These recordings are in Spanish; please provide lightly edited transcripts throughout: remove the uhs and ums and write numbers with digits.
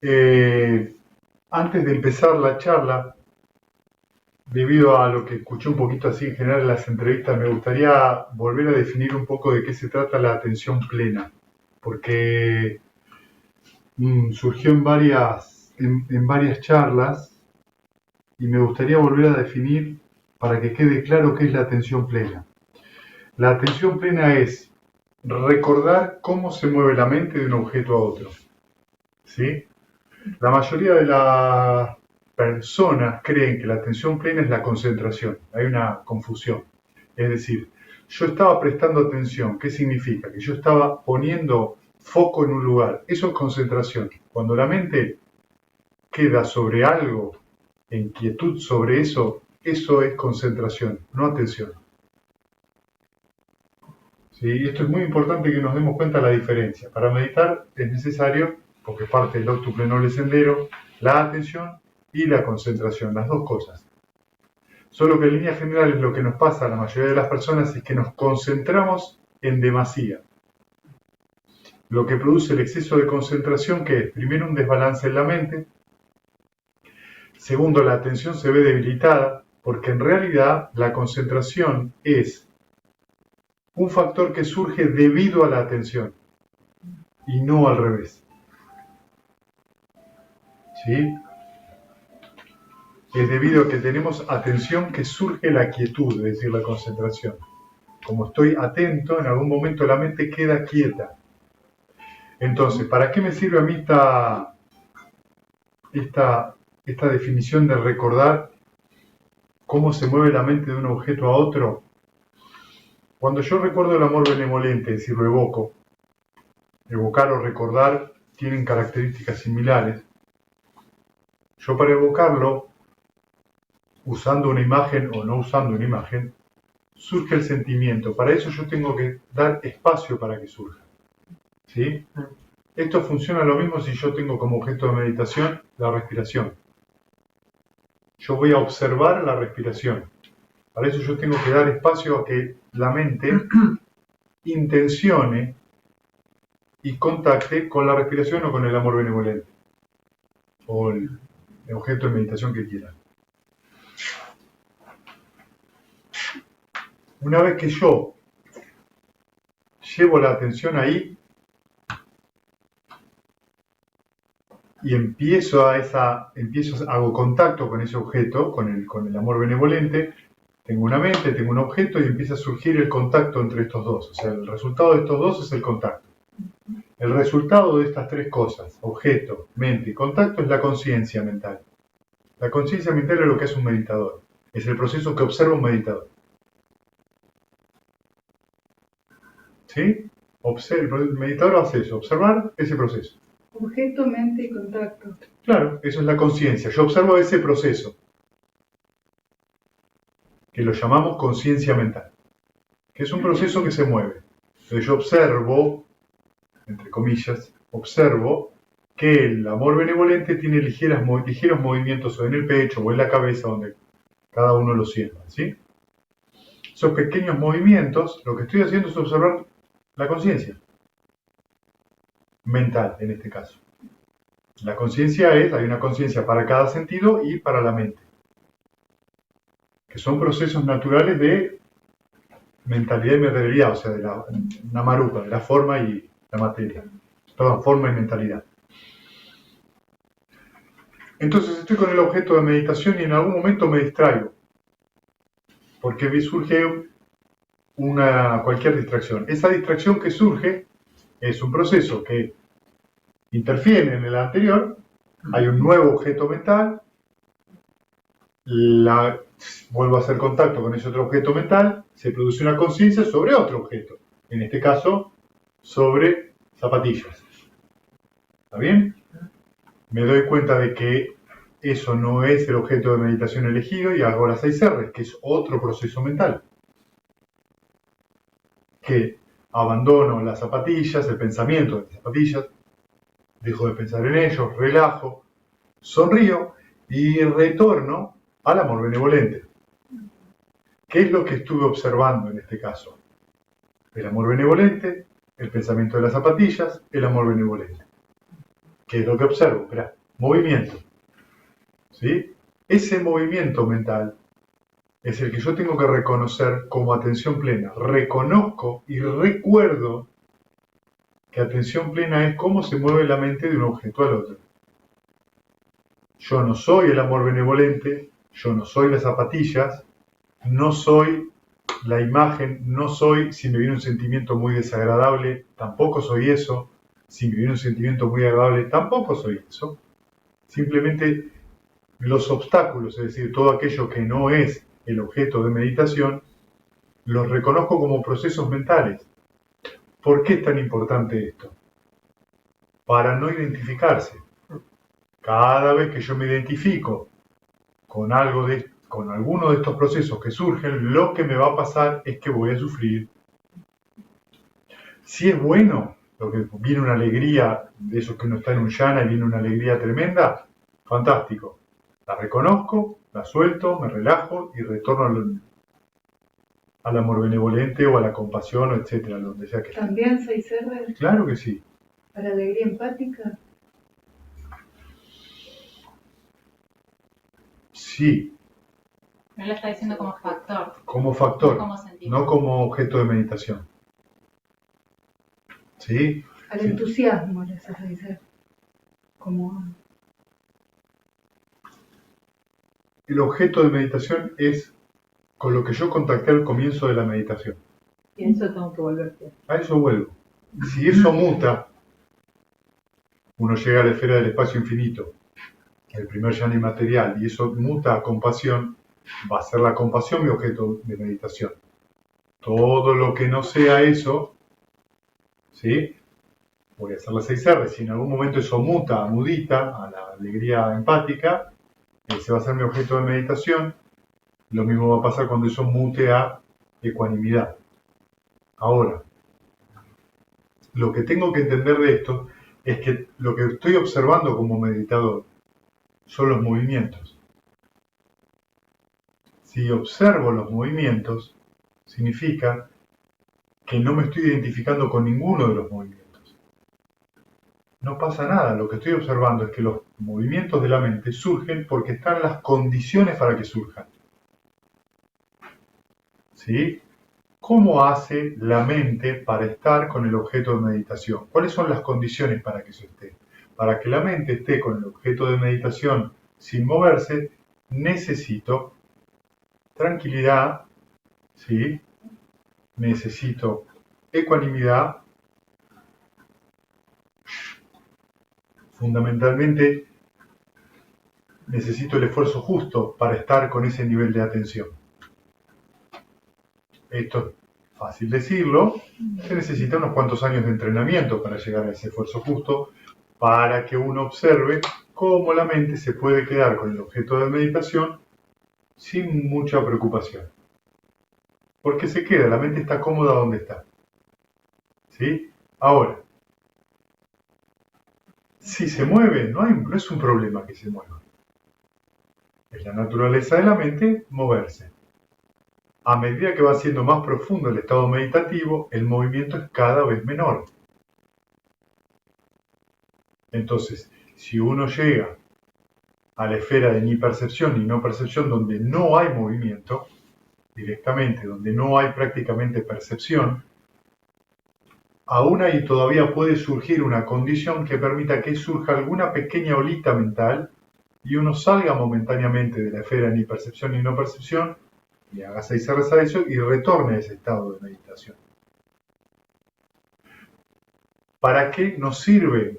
Antes de empezar la charla, debido a lo que escuché un poquito así en general en las entrevistas, me gustaría volver a definir un poco de qué se trata la atención plena, porque surgió en varias charlas y me gustaría volver a definir para que quede claro qué es la atención plena. La atención plena es recordar cómo se mueve la mente de un objeto a otro. ¿Sí? La mayoría de las personas creen que la atención plena es la concentración. Hay una confusión. Es decir, yo estaba prestando atención. ¿Qué significa? Que yo estaba poniendo foco en un lugar. Eso es concentración. Cuando la mente queda sobre algo, en quietud sobre eso, eso es concentración, no atención. ¿Sí? Esto es muy importante que nos demos cuenta de la diferencia. Para meditar es necesario, porque parte del octuple noble sendero, la atención y la concentración, las dos cosas. Solo que en líneas generales lo que nos pasa a la mayoría de las personas es que nos concentramos en demasía. Lo que produce el exceso de concentración, que es primero un desbalance en la mente, segundo la atención se ve debilitada, porque en realidad la concentración es un factor que surge debido a la atención y no al revés. ¿Sí? Es debido a que tenemos atención que surge la quietud, es decir, la concentración. Como estoy atento, en algún momento la mente queda quieta. Entonces, ¿para qué me sirve a mí esta definición de recordar cómo se mueve la mente de un objeto a otro? Cuando yo recuerdo el amor benevolente, es decir, lo evoco, evocar o recordar tienen características similares. Yo para evocarlo, usando una imagen o no usando una imagen, surge el sentimiento. Para eso yo tengo que dar espacio para que surja. ¿Sí? Esto funciona lo mismo si yo tengo como objeto de meditación la respiración. Yo voy a observar la respiración. Para eso yo tengo que dar espacio a que la mente intencione y contacte con la respiración o con el amor benevolente. O el objeto de meditación que quiera. Una vez que yo llevo la atención ahí y hago contacto con ese objeto, con el amor benevolente, tengo una mente, tengo un objeto y empieza a surgir el contacto entre estos dos. O sea, el resultado de estos dos es el contacto. El resultado de estas tres cosas, objeto, mente y contacto, es la conciencia mental. La conciencia mental es lo que hace un meditador. Es el proceso que observa un meditador. ¿Sí? El meditador hace eso, observar ese proceso. Objeto, mente y contacto. Claro, eso es la conciencia. Yo observo ese proceso, que lo llamamos conciencia mental, que es un proceso que se mueve. Entonces yo observo, entre comillas, observo que el amor benevolente tiene ligeros movimientos o en el pecho o en la cabeza, donde cada uno lo sienta, ¿sí? Esos pequeños movimientos, lo que estoy haciendo es observar la conciencia mental, en este caso. La conciencia hay una conciencia para cada sentido y para la mente, que son procesos naturales de mentalidad y materialidad, o sea, de la namarupa, de la forma y la materia. Perdón, forma y mentalidad. Entonces estoy con el objeto de meditación y en algún momento me distraigo, porque me surge cualquier distracción. Esa distracción que surge es un proceso que interfiere en el anterior, hay un nuevo objeto mental, vuelvo a hacer contacto con ese otro objeto mental, se produce una conciencia sobre otro objeto, en este caso sobre zapatillas. ¿Está bien? Me doy cuenta de que eso no es el objeto de meditación elegido y hago las 6 R's, que es otro proceso mental. Que abandono las zapatillas, el pensamiento de las zapatillas, dejo de pensar en ellos, relajo, sonrío y retorno al amor benevolente. ¿Qué es lo que estuve observando en este caso? El amor benevolente, el pensamiento de las zapatillas, el amor benevolente. ¿Qué es lo que observo? Esperá, movimiento. ¿Sí? Ese movimiento mental es el que yo tengo que reconocer como atención plena. Reconozco y recuerdo que atención plena es cómo se mueve la mente de un objeto al otro. Yo no soy el amor benevolente, yo no soy las zapatillas, no soy la imagen, no soy, si me viene un sentimiento muy desagradable, tampoco soy eso. Si me viene un sentimiento muy agradable, tampoco soy eso. Simplemente los obstáculos, es decir, todo aquello que no es el objeto de meditación, los reconozco como procesos mentales. ¿Por qué es tan importante esto? Para no identificarse. Cada vez que yo me identifico con alguno de estos procesos que surgen, lo que me va a pasar es que voy a sufrir. Si es bueno, lo que viene una alegría, de eso que uno está en un yana y viene una alegría tremenda, fantástico. La reconozco, la suelto, me relajo y retorno al amor benevolente o a la compasión, etcétera, donde sea que esté. ¿También 6R Claro que sí. para alegría empática? Sí, Él lo está diciendo como factor. como factor, No como sentimiento. no como objeto de meditación. ¿Sí? Al Sí. entusiasmo le hace 6R. Como El objeto de meditación es con lo que yo contacté al comienzo de la meditación. Y a eso tengo que volver. A eso vuelvo. Si eso muta, uno llega a la esfera del espacio infinito, el primer yana inmaterial, y eso muta a compasión, va a ser la compasión mi objeto de meditación. Todo lo que no sea eso, ¿sí? Voy a hacer la 6R. Si en algún momento eso muta a mudita, a la alegría empática, ese va a ser mi objeto de meditación. Lo mismo va a pasar cuando eso mute a ecuanimidad. Ahora, lo que tengo que entender de esto es que lo que estoy observando como meditador son los movimientos. Si observo los movimientos, significa que no me estoy identificando con ninguno de los movimientos. No pasa nada, lo que estoy observando es que los movimientos de la mente surgen porque están las condiciones para que surjan. ¿Sí? ¿Cómo hace la mente para estar con el objeto de meditación? ¿Cuáles son las condiciones para que eso esté? Para que la mente esté con el objeto de meditación sin moverse, necesito tranquilidad, ¿sí? Necesito ecuanimidad, fundamentalmente necesito el esfuerzo justo para estar con ese nivel de atención. Esto es fácil decirlo, se necesita unos cuantos años de entrenamiento para llegar a ese esfuerzo justo, para que uno observe cómo la mente se puede quedar con el objeto de meditación sin mucha preocupación. Porque se queda, la mente está cómoda donde está. ¿Sí? Ahora, si se mueve, no es un problema que se mueva. Es la naturaleza de la mente moverse. A medida que va siendo más profundo el estado meditativo, el movimiento es cada vez menor. Entonces, si uno llega a la esfera de ni percepción ni no percepción, donde no hay movimiento, directamente, donde no hay prácticamente percepción, aún ahí todavía puede surgir una condición que permita que surja alguna pequeña olita mental y uno salga momentáneamente de la esfera ni percepción ni no percepción y haga 6 a eso y retorne a ese estado de meditación. ¿Para qué nos sirve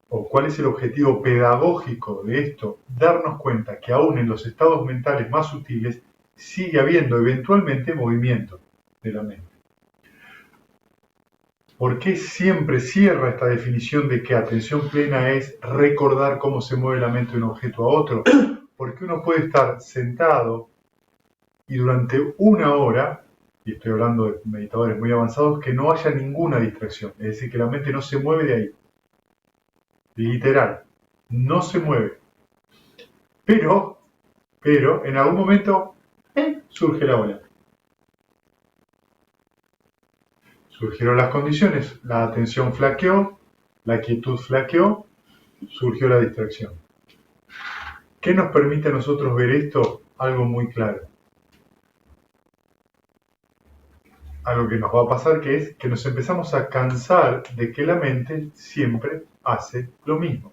o cuál es el objetivo pedagógico de esto? Darnos cuenta que aún en los estados mentales más sutiles sigue habiendo eventualmente movimiento de la mente. ¿Por qué siempre cierra esta definición de que atención plena es recordar cómo se mueve la mente de un objeto a otro? Porque uno puede estar sentado y durante una hora, y estoy hablando de meditadores muy avanzados, que no haya ninguna distracción. Es decir, que la mente no se mueve de ahí. Literal, no se mueve. Pero en algún momento surge la ola. Surgieron las condiciones, la atención flaqueó, la quietud flaqueó, surgió la distracción. ¿Qué nos permite a nosotros ver esto? Algo muy claro. Algo que nos va a pasar, que es que nos empezamos a cansar de que la mente siempre hace lo mismo.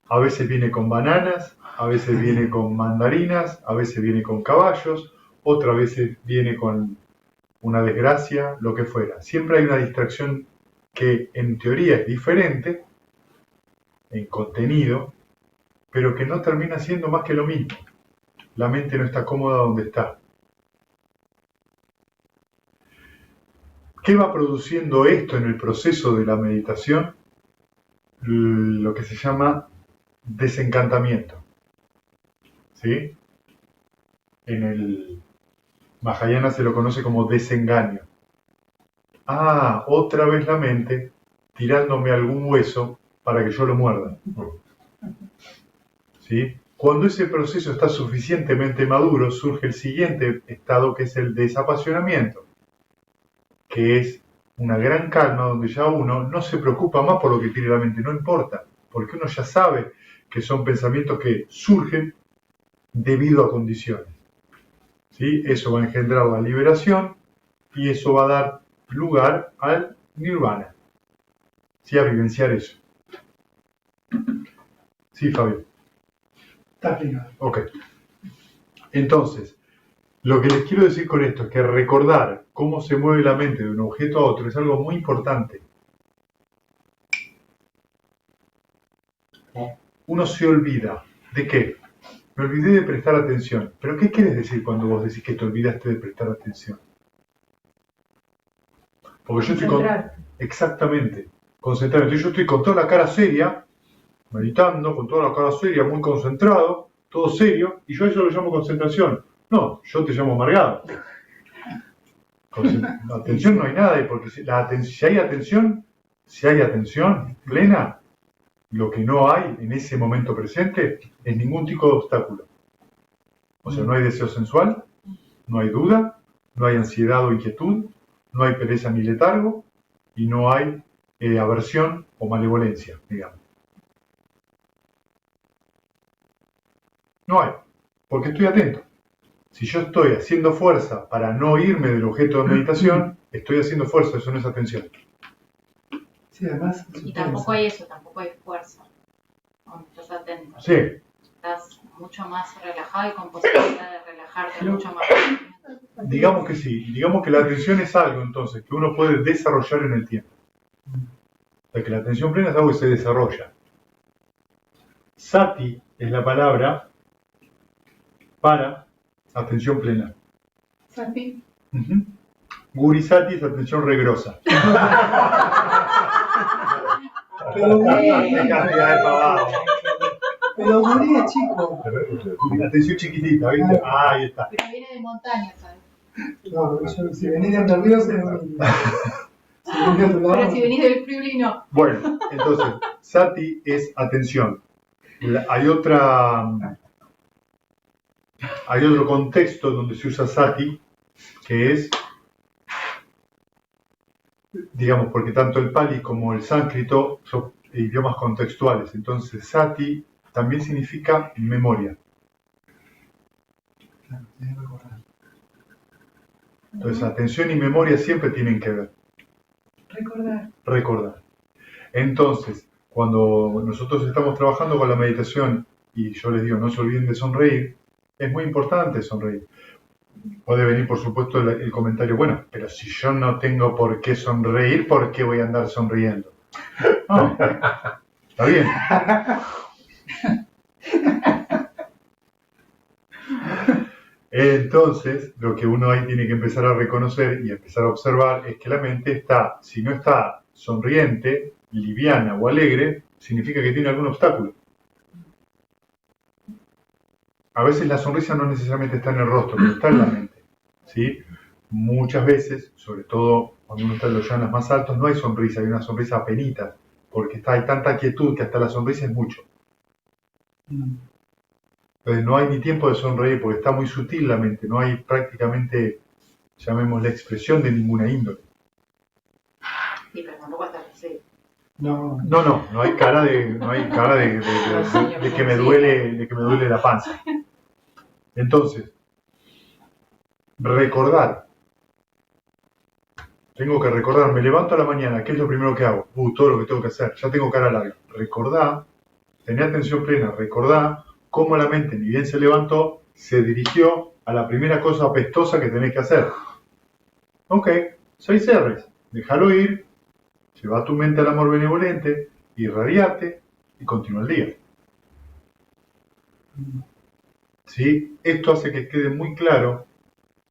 A veces viene con bananas, a veces viene con mandarinas, a veces viene con caballos, otra veces viene con una desgracia, lo que fuera. Siempre hay una distracción que en teoría es diferente en contenido, pero que no termina siendo más que lo mismo. La mente no está cómoda donde está. ¿Qué va produciendo esto en el proceso de la meditación? Lo que se llama desencantamiento. ¿Sí? En el Mahayana se lo conoce como desengaño. Ah, otra vez la mente tirándome algún hueso para que yo lo muerda. ¿Sí? Cuando ese proceso está suficientemente maduro, surge el siguiente estado, que es el desapasionamiento, que es una gran calma donde ya uno no se preocupa más por lo que tiene la mente, no importa, porque uno ya sabe que son pensamientos que surgen debido a condiciones. ¿Sí? Eso va a engendrar la liberación y eso va a dar lugar al nirvana. ¿Sí? A vivenciar eso. Sí, Fabio. Está explicado. Ok. Entonces, lo que les quiero decir con esto es que recordar cómo se mueve la mente de un objeto a otro es algo muy importante. Uno se olvida. ¿De qué? Me olvidé de prestar atención. ¿Pero qué quieres decir cuando vos decís que te olvidaste de prestar atención? Porque yo estoy con... Concentrarte. Exactamente. Concentrado. Entonces yo estoy con toda la cara seria, meditando, con toda la cara seria, muy concentrado, todo serio, y yo a eso lo llamo concentración. No, yo te llamo amargado. Atención no hay nada, porque si hay atención plena, lo que no hay en ese momento presente es ningún tipo de obstáculo. O sea, no hay deseo sensual, no hay duda, no hay ansiedad o inquietud, no hay pereza ni letargo, y no hay aversión o malevolencia, digamos. No hay, porque estoy atento. Si yo estoy haciendo fuerza para no irme del objeto de meditación, estoy haciendo fuerza, eso no es atención. Sí, además. Y tampoco hay eso, tampoco hay fuerza. Cuando estás atento. Sí, Estás mucho más relajado y con posibilidad de relajarte mucho más. digamos que sí. Digamos que la atención es algo, entonces, que uno puede desarrollar en el tiempo. O sea, que la atención plena es algo que se desarrolla. Sati es la palabra para atención plena. Sati. Gurisati es atención regrosa. Pero Guri, Qué cantidad de pavada. pero Guri es chico. Atención chiquitita, ¿viste? Ah, ahí está. Pero viene de montaña, ¿sabes? No, yo, si venís de Entre Ríos es Guri. Si venís de otro lado. Pero si venís del Friuli, no. Bueno, entonces, Sati es atención. Hay otro contexto donde se usa Sati, que es, digamos, porque tanto el Pali como el sánscrito son idiomas contextuales. Entonces, Sati también significa memoria. Claro, tenés que recordar. Entonces, atención y memoria siempre tienen que ver. Recordar. Entonces, cuando nosotros estamos trabajando con la meditación y yo les digo, no se olviden de sonreír, es muy importante sonreír. Puede venir, por supuesto, el comentario, bueno, pero si yo no tengo por qué sonreír, ¿por qué voy a andar sonriendo? No, está bien. Entonces, lo que uno ahí tiene que empezar a reconocer y empezar a observar es que la mente está, si no está sonriente, liviana o alegre, significa que tiene algún obstáculo. A veces la sonrisa no necesariamente está en el rostro, pero está en la mente. ¿Sí? Muchas veces, sobre todo cuando uno está en los llanos más altos, no hay sonrisa, hay una sonrisa apenita, porque hay tanta quietud que hasta la sonrisa es mucho. Entonces no hay ni tiempo de sonreír porque está muy sutil la mente, no hay prácticamente, llamémosle, expresión de ninguna índole. Sí, pero tampoco estás así. No, No hay cara de que me duele la panza. Entonces, recordar. Tengo que recordar, me levanto a la mañana, ¿qué es lo primero que hago? Todo lo que tengo que hacer, ya tengo cara larga. Recordar, tener atención plena, recordar cómo la mente, ni bien se levantó, se dirigió a la primera cosa apestosa que tenés que hacer. Ok, 6 R's, déjalo ir, lleva tu mente al amor benevolente, irradiate y continúa el día. ¿Sí? Esto hace que quede muy claro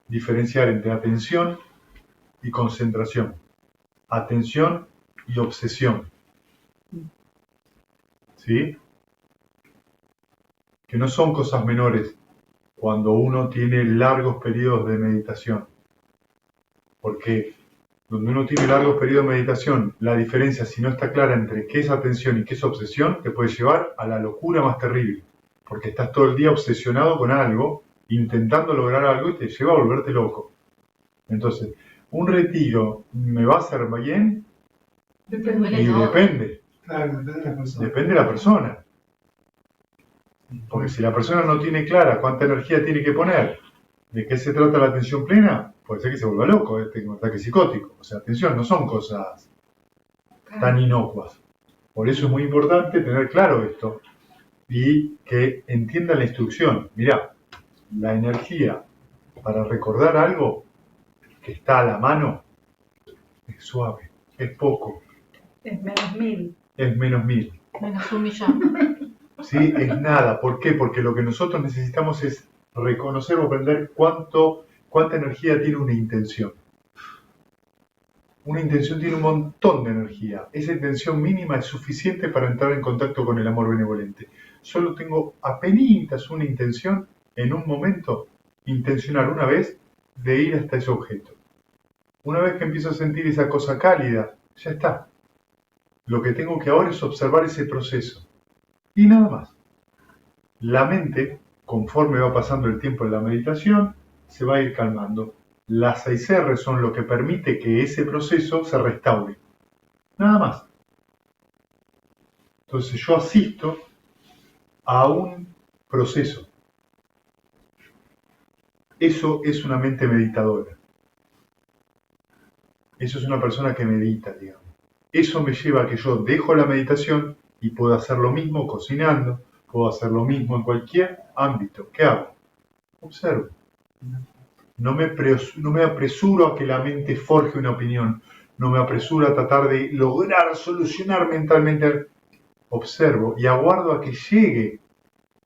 diferenciar entre atención y concentración, atención y obsesión. ¿Sí? Que no son cosas menores cuando uno tiene largos periodos de meditación. Porque donde uno tiene largos periodos de meditación, la diferencia, si no está clara entre qué es atención y qué es obsesión, te puede llevar a la locura más terrible. Porque estás todo el día obsesionado con algo, intentando lograr algo y te lleva a volverte loco. Entonces, un retiro me va a hacer bien Duele y todo. depende. claro, depende de la persona. Depende de la persona. Porque si la persona no tiene clara cuánta energía tiene que poner, de qué se trata la atención plena, puede ser que se vuelva loco, tenga un ataque psicótico. O sea, atención, no son cosas tan inocuas. Por eso es muy importante tener claro esto y que entienda la instrucción. Mirá, la energía para recordar algo que está a la mano es suave, es poco, Es -1000. es -1000. Menos 1.000.000. ¿Sí? Es nada. ¿Por qué? Porque lo que nosotros necesitamos es reconocer o aprender cuánta energía tiene una intención. Una intención tiene un montón de energía. Esa intención mínima es suficiente para entrar en contacto con el amor benevolente. Solo tengo apenas una intención en un momento, intencionar una vez, de ir hasta ese objeto. Una vez que empiezo a sentir esa cosa cálida, ya está. Lo que tengo que ahora es observar ese proceso. Y nada más. La mente, conforme va pasando el tiempo en la meditación, se va a ir calmando. Las 6 R son lo que permite que ese proceso se restaure. Nada más. Entonces yo asisto a un proceso. Eso es una mente meditadora. Eso es una persona que medita, digamos. Eso me lleva a que yo dejo la meditación y puedo hacer lo mismo cocinando, puedo hacer lo mismo en cualquier ámbito. ¿Qué hago? Observo. No me apresuro a que la mente forje una opinión. No me apresuro a tratar de lograr solucionar mentalmente. Observo y aguardo a que llegue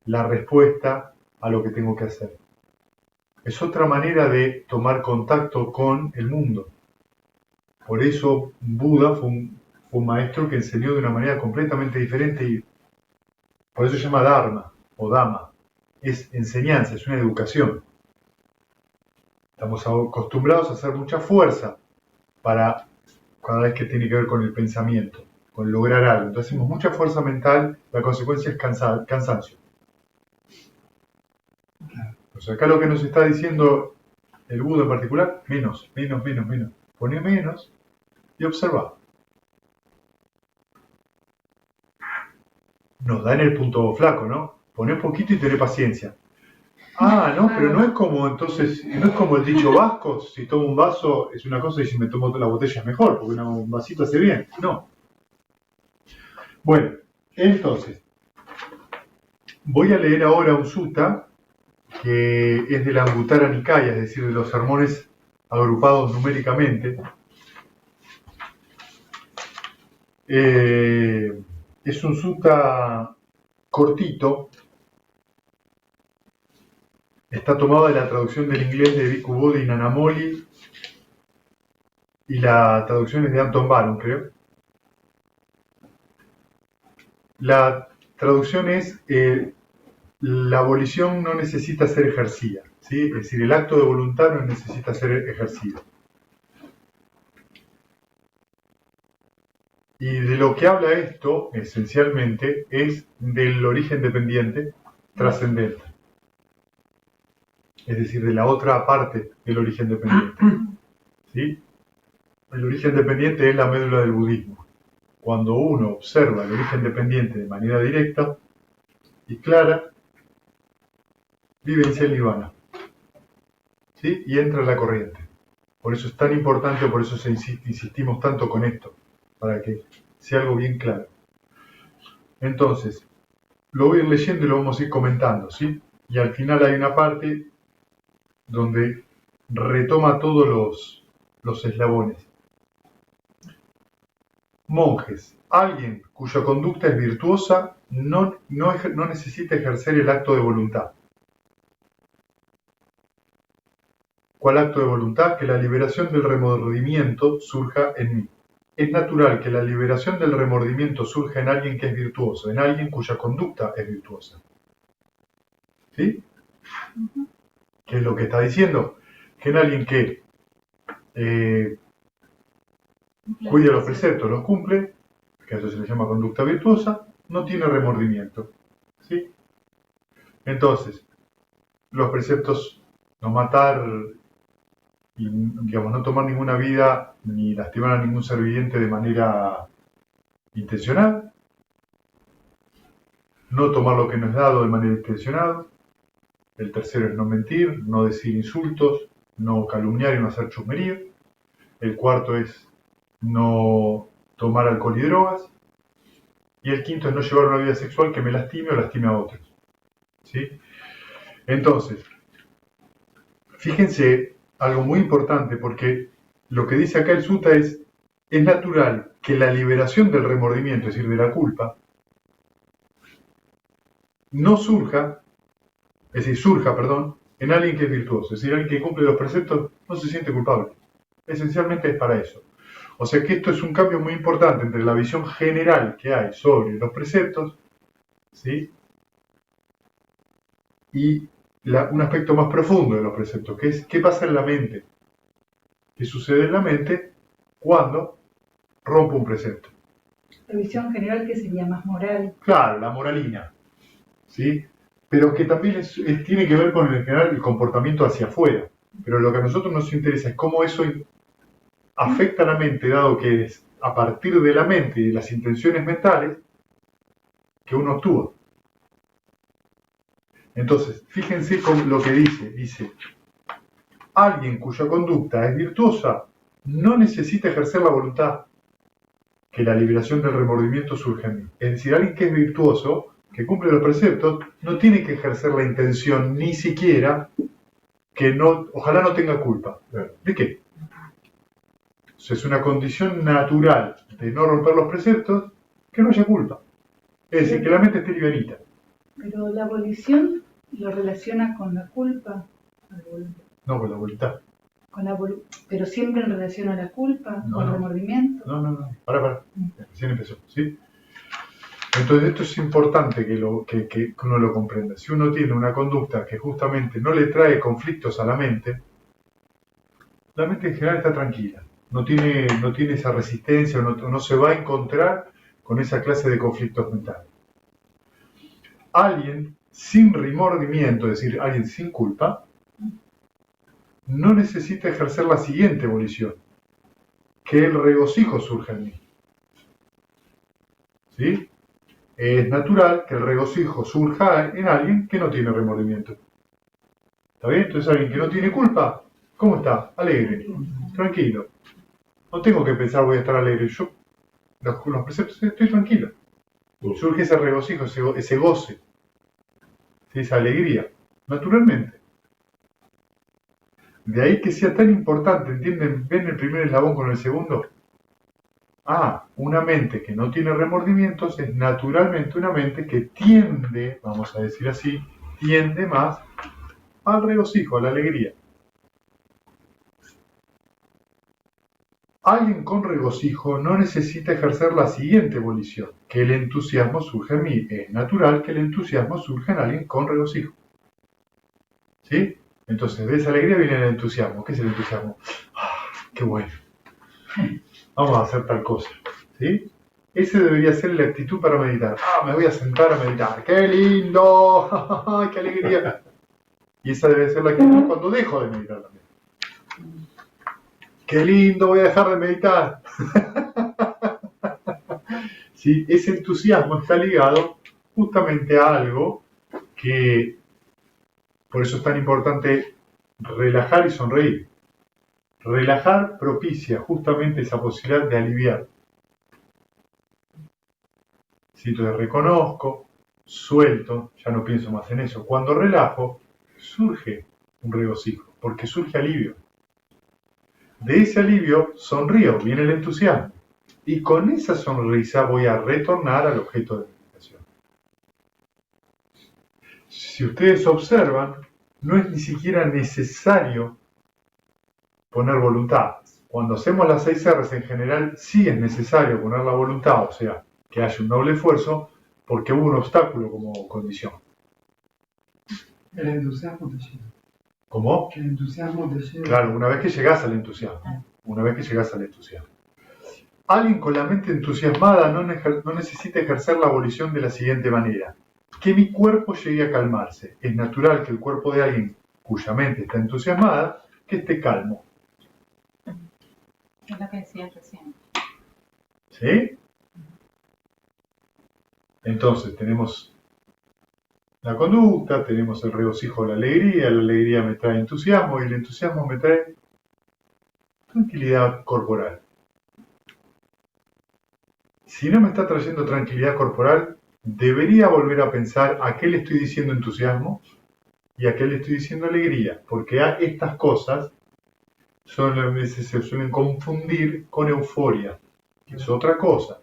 la respuesta a lo que tengo que hacer. Es otra manera de tomar contacto con el mundo. Por eso Buda fue un maestro que enseñó de una manera completamente diferente y por eso se llama Dharma o Dhamma. Es enseñanza, es una educación. Estamos acostumbrados a hacer mucha fuerza para cada vez que tiene que ver con el pensamiento, con lograr algo. Entonces hacemos mucha fuerza mental, la consecuencia es cansancio. O sea, acá lo que nos está diciendo el Buda en particular, menos. Poné menos y observa. Nos da en el punto flaco, ¿no? Poné poquito y tené paciencia. Ah, no, pero no es como entonces, no es como el dicho vasco, si tomo un vaso es una cosa y si me tomo la botella es mejor, porque un vasito hace bien. No. Bueno, entonces, voy a leer ahora un sutta que es de la Anguttara Nikaya, es decir, de los sermones agrupados numéricamente. Es un sutta cortito. Está tomado de la traducción del inglés de Bhikkhu Bodhi Nanamoli y la traducción es de Anton Baron, creo. La traducción es la abolición no necesita ser ejercida, ¿sí? Es decir, el acto de voluntad no necesita ser ejercido. Y de lo que habla esto, esencialmente, es del origen dependiente trascendente. Es decir, de la otra parte del origen dependiente. ¿Sí? El origen dependiente es la médula del budismo. Cuando uno observa el origen dependiente de manera directa y clara, vivencia el nirvana, ¿sí? Y entra en la corriente. Por eso es tan importante, por eso insistimos tanto con esto, para que sea algo bien claro. Entonces, lo voy a ir leyendo y lo vamos a ir comentando, ¿sí? Y al final hay una parte donde retoma todos los eslabones. Monjes, alguien cuya conducta es virtuosa no necesita ejercer el acto de voluntad. ¿Cuál acto de voluntad? Que la liberación del remordimiento surja en mí. Es natural que la liberación del remordimiento surja en alguien que es virtuoso, en alguien cuya conducta es virtuosa. ¿Sí? ¿Qué es lo que está diciendo? Que en alguien que cuida los preceptos, los cumple, que a eso se le llama conducta virtuosa, no tiene remordimiento. ¿Sí? Entonces, los preceptos, no matar y, digamos, no tomar ninguna vida ni lastimar a ningún ser viviente de manera intencional, no tomar lo que no es dado de manera intencionada. El tercero es no mentir, no decir insultos, no calumniar y no hacer chusmería. El cuarto es no tomar alcohol y drogas. Y el quinto es no llevar una vida sexual que me lastime o lastime a otros. ¿Sí? Entonces, fíjense algo muy importante, porque lo que dice acá el sutta es natural que la liberación del remordimiento, es decir, de la culpa, no surja, en alguien que es virtuoso, es decir, alguien que cumple los preceptos no se siente culpable. Esencialmente es para eso. O sea que esto es un cambio muy importante entre la visión general que hay sobre los preceptos, ¿sí? Y un aspecto más profundo de los preceptos, que es qué pasa en la mente. ¿Qué sucede en la mente cuando rompe un precepto? La visión general que sería más moral. Claro, la moralina, ¿sí? Pero que también tiene que ver con en general el comportamiento hacia afuera. Pero lo que a nosotros nos interesa es cómo eso afecta a la mente, dado que es a partir de la mente y de las intenciones mentales que uno actúa. Entonces, fíjense con lo que dice, alguien cuya conducta es virtuosa no necesita ejercer la voluntad, que la liberación del remordimiento surge en mí. Es decir, alguien que es virtuoso, que cumple los preceptos, no tiene que ejercer la intención ni siquiera que ojalá no tenga culpa. ¿De qué? Es una condición natural de no romper los preceptos que no haya culpa. Es decir, que la mente esté livianita. Pero la abolición lo relaciona con la culpa. No, con la voluntad. Pero siempre en relación a la culpa, No, con no. remordimiento. No. Para. Recién empezó, ¿sí? Entonces esto es importante que uno lo comprenda. Si uno tiene una conducta que justamente no le trae conflictos a la mente en general está tranquila. No tiene esa resistencia, no se va a encontrar con esa clase de conflictos mentales. Alguien sin remordimiento, es decir, alguien sin culpa, no necesita ejercer la siguiente volición, que el regocijo surja en mí. ¿Sí? Es natural que el regocijo surja en alguien que no tiene remordimiento. ¿Está bien? Entonces alguien que no tiene culpa, ¿cómo está? Alegre, tranquilo. No tengo que pensar voy a estar alegre. Yo, los preceptos, estoy tranquilo. Surge ese regocijo, ese goce, esa alegría, naturalmente. De ahí que sea tan importante, ¿entienden? ¿Ven el primer eslabón con el segundo? Una mente que no tiene remordimientos es naturalmente una mente que tiende, vamos a decir así, tiende más al regocijo, a la alegría. Alguien con regocijo no necesita ejercer la siguiente volición, que el entusiasmo surge en mí. Es natural que el entusiasmo surja en alguien con regocijo. ¿Sí? Entonces, de esa alegría viene el entusiasmo. ¿Qué es el entusiasmo? ¡Qué bueno! Vamos a hacer tal cosa. ¿Sí? Ese debería ser la actitud para meditar. Me voy a sentar a meditar. ¡Qué lindo! ¡Qué alegría! Y esa debe ser la actitud cuando dejo de meditar también. ¡Qué lindo! Voy a dejar de meditar. ¿Sí? Ese entusiasmo está ligado justamente a algo que, por eso es tan importante relajar y sonreír. Relajar propicia justamente esa posibilidad de aliviar. Si entonces reconozco, suelto, ya no pienso más en eso. Cuando relajo, surge un regocijo, porque surge alivio. De ese alivio sonrío, viene el entusiasmo. Y con esa sonrisa voy a retornar al objeto de meditación. Si ustedes observan, no es ni siquiera necesario poner voluntad. Cuando hacemos las 6 R's en general, sí es necesario poner la voluntad, o sea, que haya un doble esfuerzo, porque hubo un obstáculo como condición. El entusiasmo te llena. ¿Cómo? Que el entusiasmo te llena. Claro, una vez que llegás al entusiasmo. Una vez que llegás al entusiasmo. Alguien con la mente entusiasmada no necesita ejercer la volición de la siguiente manera. Que mi cuerpo llegue a calmarse. Es natural que el cuerpo de alguien cuya mente está entusiasmada, que esté calmo. Es lo que decía recién. ¿Sí? Entonces tenemos la conducta, tenemos el regocijo de la alegría me trae entusiasmo y el entusiasmo me trae tranquilidad corporal. Si no me está trayendo tranquilidad corporal, debería volver a pensar a qué le estoy diciendo entusiasmo y a qué le estoy diciendo alegría, porque estas cosas a veces se suelen confundir con euforia, que es otra cosa,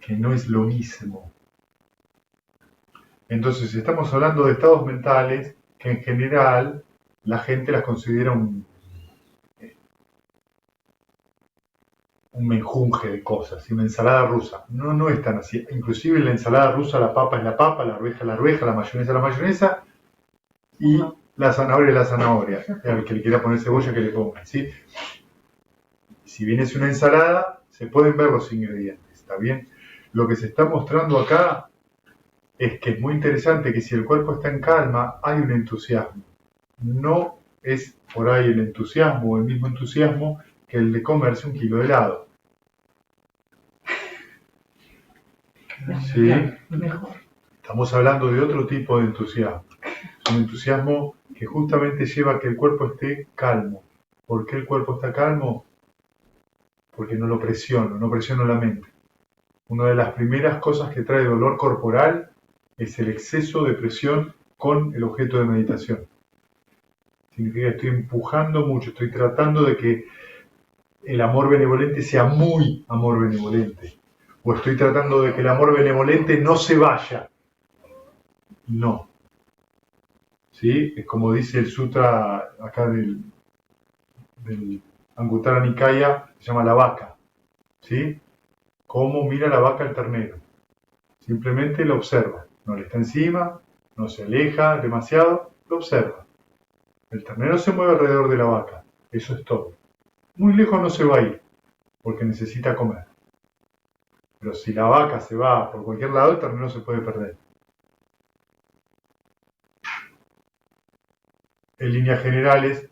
que no es lo mismo. Entonces, estamos hablando de estados mentales que en general la gente las considera un menjunje de cosas, y una ensalada rusa. No es tan así. Inclusive en la ensalada rusa la papa es la papa, la arveja es la arveja, la mayonesa es la mayonesa, y la zanahoria es la zanahoria. El que le quiera poner cebolla, que le ponga, ¿sí? Si bien es una ensalada, se pueden ver los ingredientes, ¿está bien? Lo que se está mostrando acá es que es muy interesante que si el cuerpo está en calma, hay un entusiasmo. No es por ahí el entusiasmo o el mismo entusiasmo que el de comerse 1 kilo de helado. ¿Sí? Mejor. Estamos hablando de otro tipo de entusiasmo. Es un entusiasmo que justamente lleva a que el cuerpo esté calmo. ¿Por qué el cuerpo está calmo? Porque no lo presiono, no presiono la mente. Una de las primeras cosas que trae dolor corporal es el exceso de presión con el objeto de meditación. Significa que estoy empujando mucho, estoy tratando de que el amor benevolente sea muy amor benevolente. O estoy tratando de que el amor benevolente no se vaya. No. ¿Sí? Es como dice el sutra acá del Anguttara Nikaya, se llama la vaca. ¿Sí? ¿Cómo mira la vaca al ternero? Simplemente lo observa. No le está encima, no se aleja demasiado, lo observa. El ternero se mueve alrededor de la vaca. Eso es todo. Muy lejos no se va a ir, porque necesita comer. Pero si la vaca se va por cualquier lado, el ternero se puede perder. En líneas generales,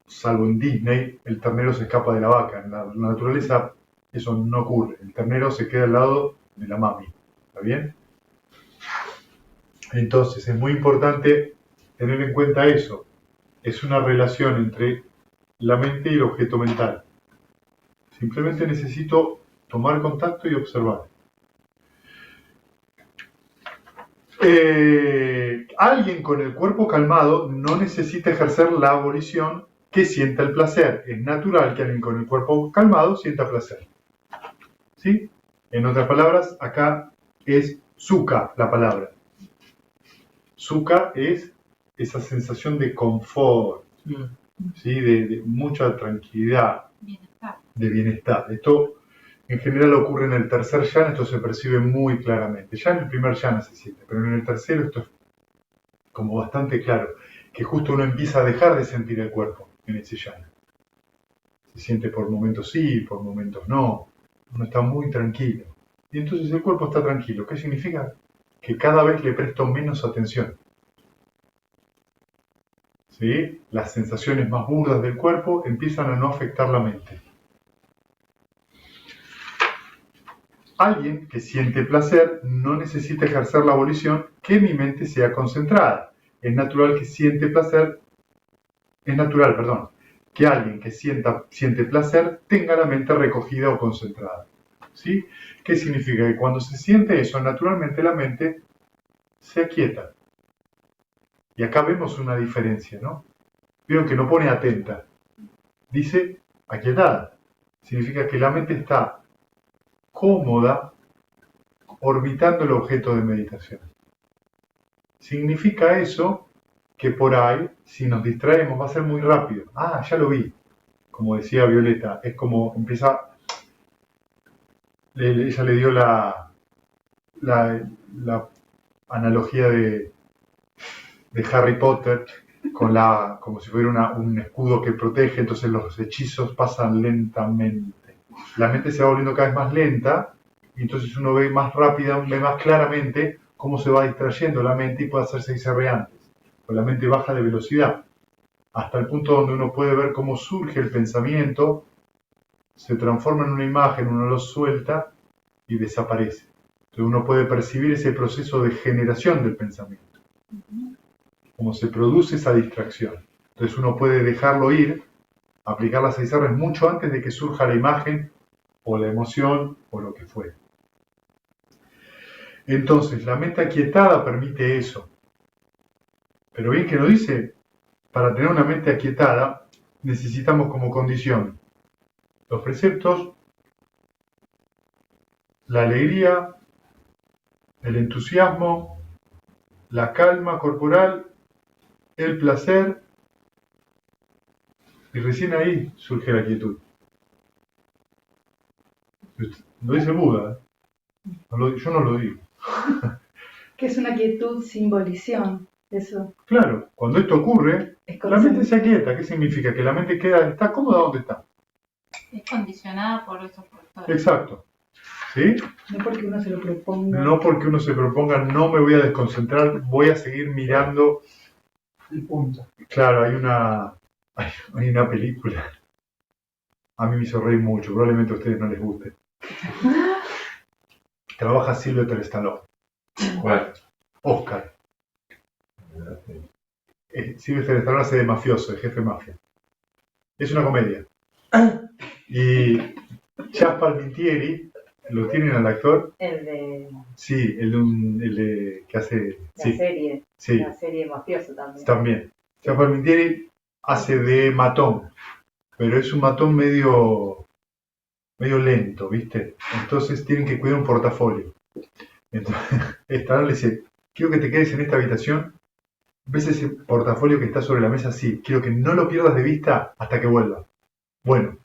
salvo en Disney, el ternero se escapa de la vaca. En la naturaleza eso no ocurre. El ternero se queda al lado de la mami. ¿Está bien? Entonces es muy importante tener en cuenta eso. Es una relación entre la mente y el objeto mental. Simplemente necesito tomar contacto y observar. Alguien con el cuerpo calmado no necesita ejercer la volición que sienta el placer. Es natural que alguien con el cuerpo calmado sienta placer. ¿Sí? En otras palabras, acá es sukha la palabra. Sukha es esa sensación de confort, ¿sí? De mucha tranquilidad, Bienestar. de bienestar. Esto en general ocurre en el tercer yana, esto se percibe muy claramente. Ya en el primer yana se siente, pero en el tercero esto es como bastante claro, que justo uno empieza a dejar de sentir el cuerpo en ese yana. Se siente por momentos sí, por momentos no. Uno está muy tranquilo. Y entonces el cuerpo está tranquilo. ¿Qué significa? Que cada vez le presto menos atención. ¿sí? Las sensaciones más burdas del cuerpo empiezan a no afectar la mente. Alguien que siente placer no necesita ejercer la volición que mi mente sea concentrada. Es natural que siente placer, es natural, perdón, que alguien que siente placer tenga la mente recogida o concentrada. ¿Sí? ¿Qué significa? Que cuando se siente eso, naturalmente la mente se aquieta. Y acá vemos una diferencia, ¿no? Vieron que no pone atenta, dice aquietada. Significa que la mente está cómoda orbitando el objeto de meditación. Significa eso que por ahí, si nos distraemos, va a ser muy rápido. Ah, ya lo vi. Como decía Violeta, es como empieza, ella le dio la analogía de Harry Potter como si fuera un escudo que protege, entonces los hechizos pasan lentamente. La mente se va volviendo cada vez más lenta y entonces uno ve más rápida, ve más claramente cómo se va distrayendo la mente y puede hacerse ICR antes. Pues la mente baja de velocidad hasta el punto donde uno puede ver cómo surge el pensamiento, se transforma en una imagen, uno lo suelta y desaparece. Entonces uno puede percibir ese proceso de generación del pensamiento, cómo se produce esa distracción. Entonces uno puede dejarlo ir, aplicar las 6 R's mucho antes de que surja la imagen o la emoción o lo que fuere. Entonces la mente aquietada permite eso. Pero bien que nos dice, para tener una mente aquietada necesitamos como condición los preceptos, la alegría, el entusiasmo, la calma corporal, el placer, y recién ahí surge la quietud. Lo dice Buda, yo no lo digo. Que es una quietud sin volición. Eso Claro, cuando esto ocurre, es la mente se aquieta. ¿Qué significa? Que la mente está cómoda donde está. Es condicionada por esos factores. Exacto. ¿Sí? No porque uno se lo proponga. No porque uno se proponga, no me voy a desconcentrar, voy a seguir mirando. El punto. Claro, hay una película. A mí me hizo reír mucho, probablemente a ustedes no les guste. Trabaja Sylvester Stallone. ¿Cuál? Oscar. Sylvester Stallone hace de mafioso, de jefe de mafia. Es una comedia. Y Chas Palminteri, ¿lo tienen al actor? El de Sí, el de que hace... la Sí, serie, sí, la serie mafioso también. también. Chas Palminteri hace de matón, pero es un matón medio lento, ¿viste? Entonces tienen que cuidar un portafolio. Entonces, Stallone le dice, quiero que te quedes en esta habitación. ¿Ves ese portafolio que está sobre la mesa? Sí, quiero que no lo pierdas de vista hasta que vuelva. Bueno.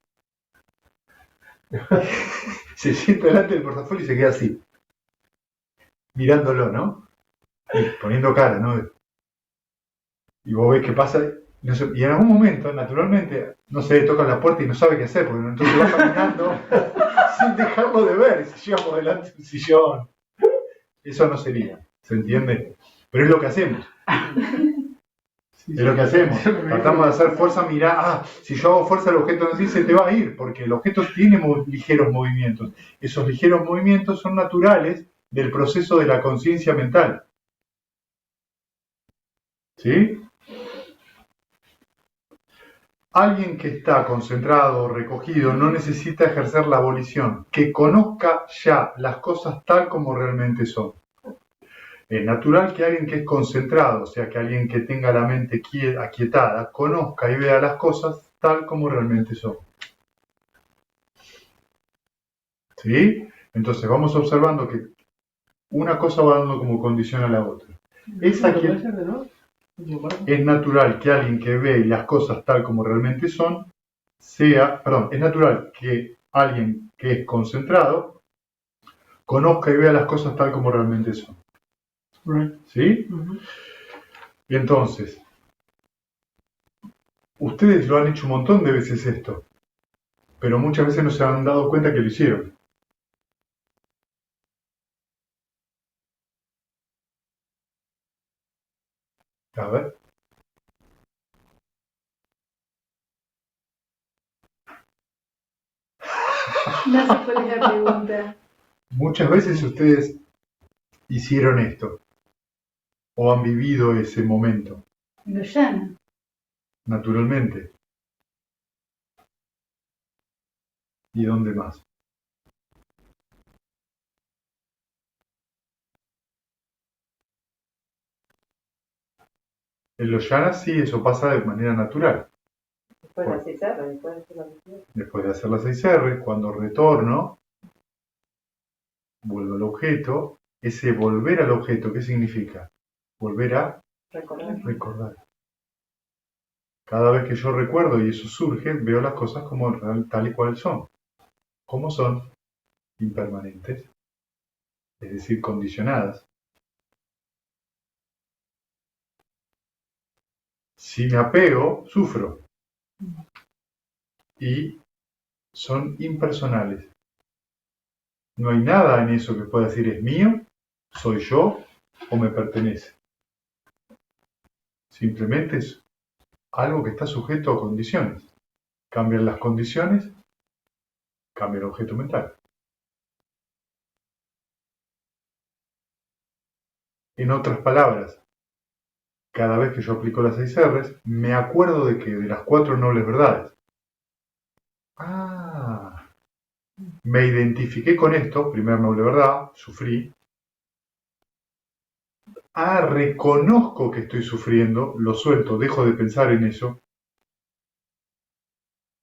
Se sienta delante del portafolio y se queda así. Mirándolo, ¿no? Y poniendo cara, ¿no? Y vos ves qué pasa. No sé, y en algún momento, naturalmente, no sé, toca la puerta y no sabe qué hacer, porque entonces va caminando sin dejarlo de ver. Y se lleva por delante un sillón. Eso no sería, ¿se entiende? Pero es lo que hacemos. Es lo que hacemos. Tratamos de hacer fuerza, mirar, si yo hago fuerza el objeto en sí se te va a ir, porque el objeto tiene ligeros movimientos. Esos ligeros movimientos son naturales del proceso de la conciencia mental. ¿Sí? Alguien que está concentrado, recogido, no necesita ejercer la volición, que conozca ya las cosas tal como realmente son. Es natural que alguien que es concentrado, o sea, que alguien que tenga la mente aquietada, conozca y vea las cosas tal como realmente son. ¿Sí? Entonces vamos observando que una cosa va dando como condición a la otra. Es natural que alguien que ve las cosas tal como realmente son, es natural que alguien que es concentrado conozca y vea las cosas tal como realmente son. ¿Sí? Y entonces, ustedes lo han hecho un montón de veces esto, pero muchas veces no se han dado cuenta que lo hicieron. A ver. No sé cuál es la pregunta. Muchas veces ustedes hicieron esto o han vivido ese momento, Lo llano. naturalmente. ¿Y dónde más? En los yanas sí, eso pasa de manera natural. Después de las 6 R, después de hacer la lectura. Después de hacer las 6R, cuando retorno, vuelvo al objeto. Ese volver al objeto, ¿qué significa? Volver a recordar. Cada vez que yo recuerdo y eso surge, veo las cosas como tal y cual son. ¿Cómo son? Impermanentes, es decir, condicionadas. Si me apego, sufro. Y son impersonales. No hay nada en eso que pueda decir es mío, soy yo o me pertenece. Simplemente es algo que está sujeto a condiciones. Cambian las condiciones, cambia el objeto mental. En otras palabras, cada vez que yo aplico las 6 R's, me acuerdo de que de las 4 nobles verdades. Ah, me identifiqué con esto, primera noble verdad, sufrí. Ah, reconozco que estoy sufriendo, lo suelto, dejo de pensar en eso.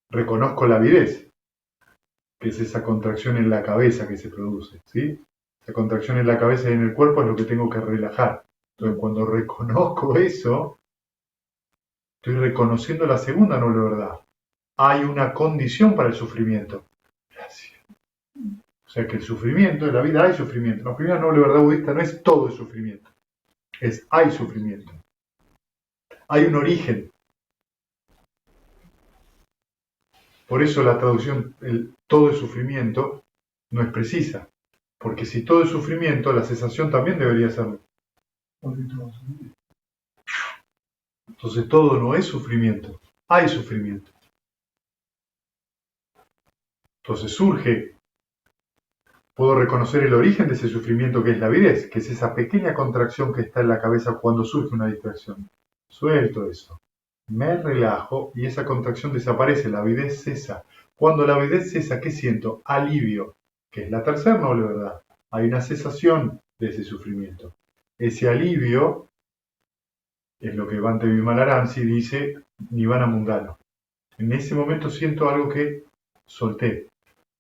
Reconozco la avidez, que es esa contracción en la cabeza que se produce, ¿sí? Esa contracción en la cabeza y en el cuerpo es lo que tengo que relajar. Entonces, cuando reconozco eso, estoy reconociendo la segunda noble verdad. Hay una condición para el sufrimiento. Gracias. O sea que el sufrimiento, en la vida hay sufrimiento. La primera noble verdad budista no es todo el sufrimiento. Es hay sufrimiento. Hay un origen. Por eso la traducción todo el sufrimiento no es precisa. Porque si todo es sufrimiento, la cesación también debería serlo. Entonces todo no es sufrimiento, hay sufrimiento. Entonces surge, puedo reconocer el origen de ese sufrimiento que es la avidez, que es esa pequeña contracción que está en la cabeza cuando surge una distracción. Suelto eso, me relajo y esa contracción desaparece, la avidez cesa. Cuando la avidez cesa, ¿qué siento? Alivio, que es la tercera noble verdad. Hay una cesación de ese sufrimiento. Ese alivio es lo que Bhante Vimalaramsi dice Nirvana mundano. En ese momento siento algo que solté.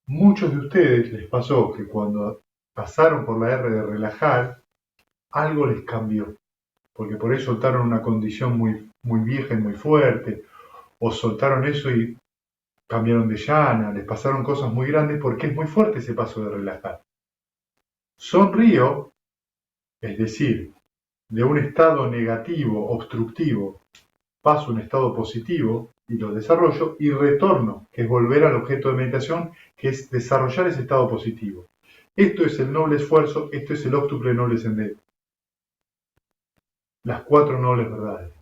Muchos de ustedes les pasó que cuando pasaron por la R de relajar, algo les cambió. Porque por ahí soltaron una condición muy, muy vieja y muy fuerte, o soltaron eso y cambiaron de llana, les pasaron cosas muy grandes porque es muy fuerte ese paso de relajar. Sonrío, es decir, de un estado negativo, obstructivo, paso a un estado positivo y lo desarrollo y retorno, que es volver al objeto de meditación, que es desarrollar ese estado positivo. Esto es el noble esfuerzo, esto es el óctuple noble sendero. Las 4 nobles verdades.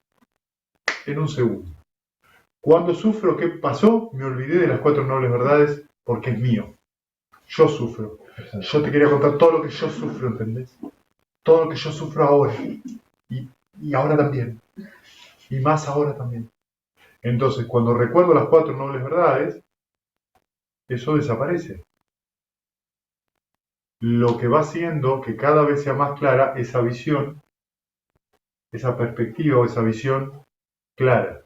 En un segundo. Cuando sufro, ¿qué pasó? Me olvidé de las 4 nobles verdades porque es mío. Yo sufro. Yo te quería contar todo lo que yo sufro, ¿entendés? Todo lo que yo sufro ahora. Y ahora también. Y más ahora también. Entonces, cuando recuerdo las 4 nobles verdades, eso desaparece. Lo que va haciendo que cada vez sea más clara esa visión, esa perspectiva o esa visión clara.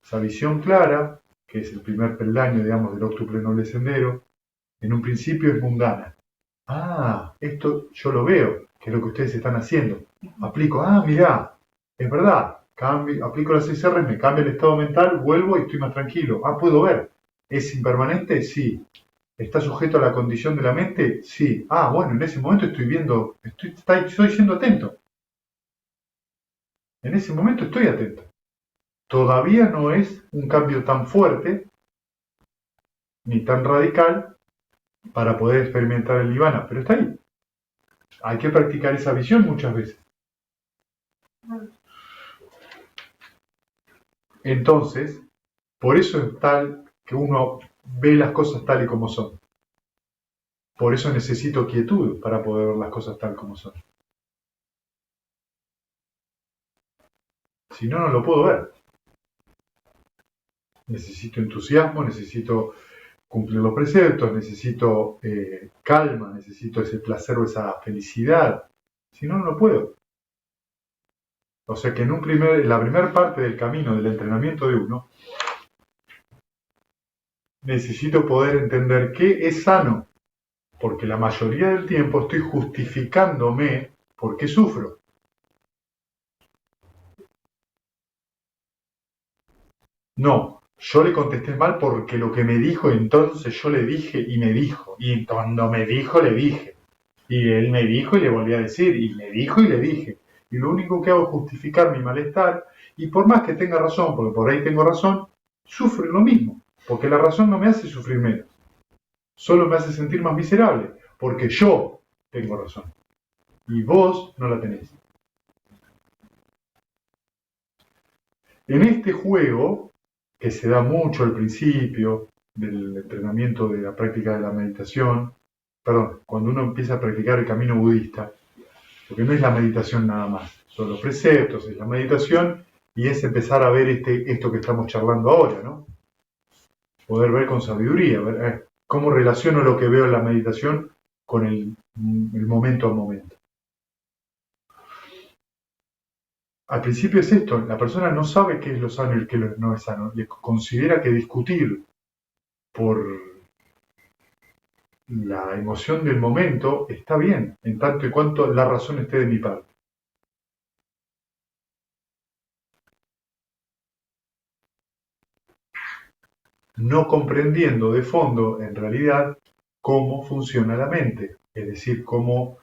Esa visión clara, que es el primer peldaño, digamos, del óctuple noble sendero, en un principio es mundana. Ah, esto yo lo veo, que es lo que ustedes están haciendo. Aplico, mirá, es verdad, aplico las 6 R's, me cambia el estado mental, vuelvo y estoy más tranquilo. Puedo ver. ¿Es impermanente? Sí. ¿Está sujeto a la condición de la mente? Sí. Bueno, en ese momento estoy viendo, estoy siendo atento. En ese momento estoy atento. Todavía no es un cambio tan fuerte ni tan radical para poder experimentar el nirvana, pero está ahí. Hay que practicar esa visión muchas veces. Entonces, por eso es tal que uno ve las cosas tal y como son. Por eso necesito quietud para poder ver las cosas tal como son. Si no, no lo puedo ver. Necesito entusiasmo, necesito cumplir los preceptos, necesito calma, necesito ese placer o esa felicidad. Si no, no lo puedo. O sea que en la primera parte del camino del entrenamiento de uno, necesito poder entender qué es sano, porque la mayoría del tiempo estoy justificándome por qué sufro. No, yo le contesté mal porque lo que me dijo, entonces yo le dije y me dijo, y cuando me dijo le dije, y él me dijo y le volví a decir, y me dijo y le dije, y lo único que hago es justificar mi malestar, y por más que tenga razón, porque por ahí tengo razón, sufro lo mismo, porque la razón no me hace sufrir menos, solo me hace sentir más miserable, porque yo tengo razón, y vos no la tenés. En este juego, que se da mucho al principio del entrenamiento de la práctica de la meditación, cuando uno empieza a practicar el camino budista, porque no es la meditación nada más, son los preceptos, es la meditación y es empezar a ver esto que estamos charlando ahora, ¿no? Poder ver con sabiduría, ver cómo relaciono lo que veo en la meditación con el momento a momento. Al principio es esto, la persona no sabe qué es lo sano y qué no es sano, y considera que discutir por la emoción del momento está bien, en tanto y cuanto la razón esté de mi parte. No comprendiendo de fondo, en realidad, cómo funciona la mente, es decir, cómo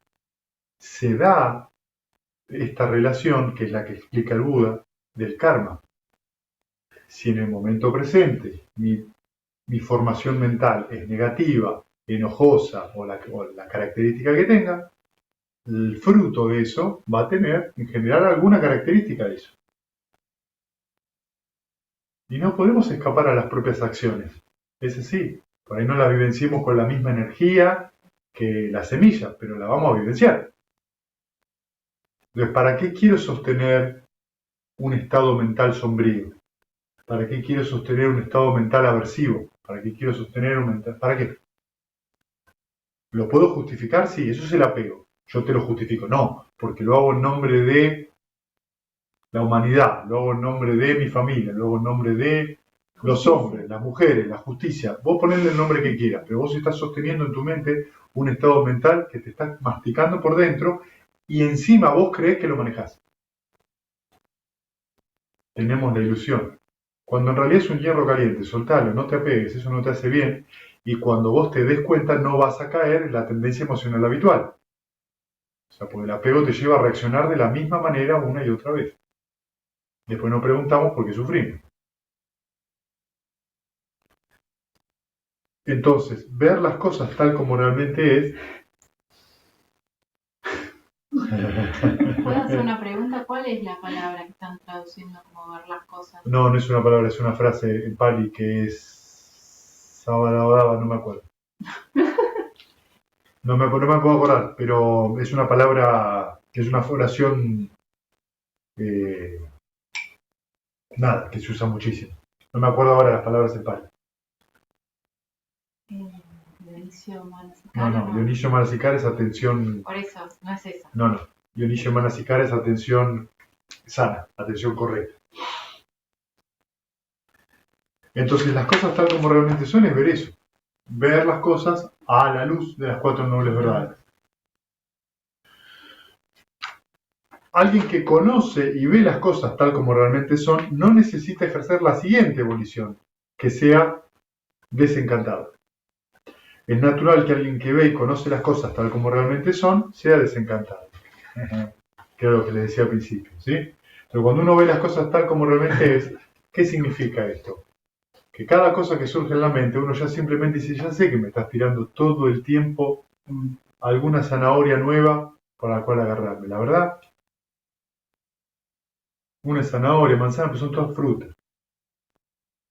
se da esta relación, que es la que explica el Buda, del karma. Si en el momento presente mi formación mental es negativa, enojosa o la característica que tenga, el fruto de eso va a tener en general alguna característica de eso. Y no podemos escapar a las propias acciones. Es así. Por ahí no la vivenciemos con la misma energía que la semilla, pero la vamos a vivenciar. Entonces, ¿para qué quiero sostener un estado mental sombrío? ¿Para qué quiero sostener un estado mental aversivo? ¿Para qué quiero sostener un mental? ¿Para qué? ¿Lo puedo justificar? Sí, eso es el apego. Yo te lo justifico. No, porque lo hago en nombre de la humanidad, lo hago en nombre de mi familia, lo hago en nombre de los hombres, las mujeres, la justicia. Vos ponele el nombre que quieras, pero vos estás sosteniendo en tu mente un estado mental que te está masticando por dentro y encima vos creés que lo manejás. Tenemos la ilusión. Cuando en realidad es un hierro caliente, soltalo, no te apegues, eso no te hace bien. Y cuando vos te des cuenta no vas a caer en la tendencia emocional habitual. O sea, porque el apego te lleva a reaccionar de la misma manera una y otra vez. Después nos preguntamos por qué sufrimos. Entonces, ver las cosas tal como realmente es. ¿Puedo hacer una pregunta? ¿Cuál es la palabra que están traduciendo como ver las cosas? No, no es una palabra, es una frase en Pali que es Sabadabadaba, no me acuerdo. No me puedo acordar, pero es una palabra que es una oración que se usa muchísimo. No me acuerdo ahora las palabras en Pali. Dionisio Manasikara. No, Dionisio Manasikara es atención. Por eso, no es esa. No. Dionisio Manasikara es atención sana, atención correcta. Entonces, las cosas tal como realmente son es ver eso. Ver las cosas a la luz de las cuatro nobles verdades. Alguien que conoce y ve las cosas tal como realmente son no necesita ejercer la siguiente volición, que sea desencantado. Es natural que alguien que ve y conoce las cosas tal como realmente son sea desencantado. Que era lo que les decía al principio, ¿sí? Pero cuando uno ve las cosas tal como realmente es, ¿qué significa esto? Que cada cosa que surge en la mente, uno ya simplemente dice, ya sé que me estás tirando todo el tiempo alguna zanahoria nueva para la cual agarrarme. La verdad, una zanahoria, manzana, pues son todas frutas.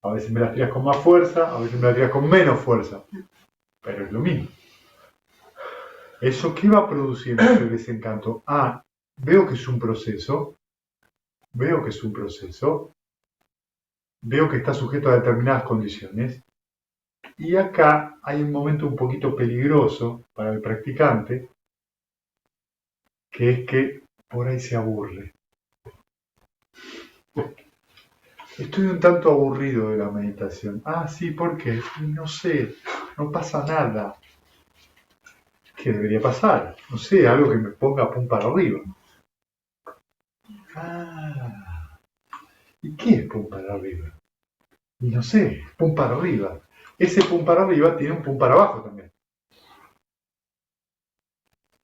A veces me las tiras con más fuerza, a veces me las tiras con menos fuerza. Pero es lo mismo. ¿Eso qué va produciendo ese desencanto? Veo que es un proceso. Veo que está sujeto a determinadas condiciones. Y acá hay un momento un poquito peligroso para el practicante, que es que por ahí se aburre. Estoy un tanto aburrido de la meditación. Sí, ¿por qué? No sé, no pasa nada. ¿Qué debería pasar? No sé, algo que me ponga pum para arriba. ¿Y qué es pum para arriba? Y no sé, pum para arriba. Ese pum para arriba tiene un pum para abajo también.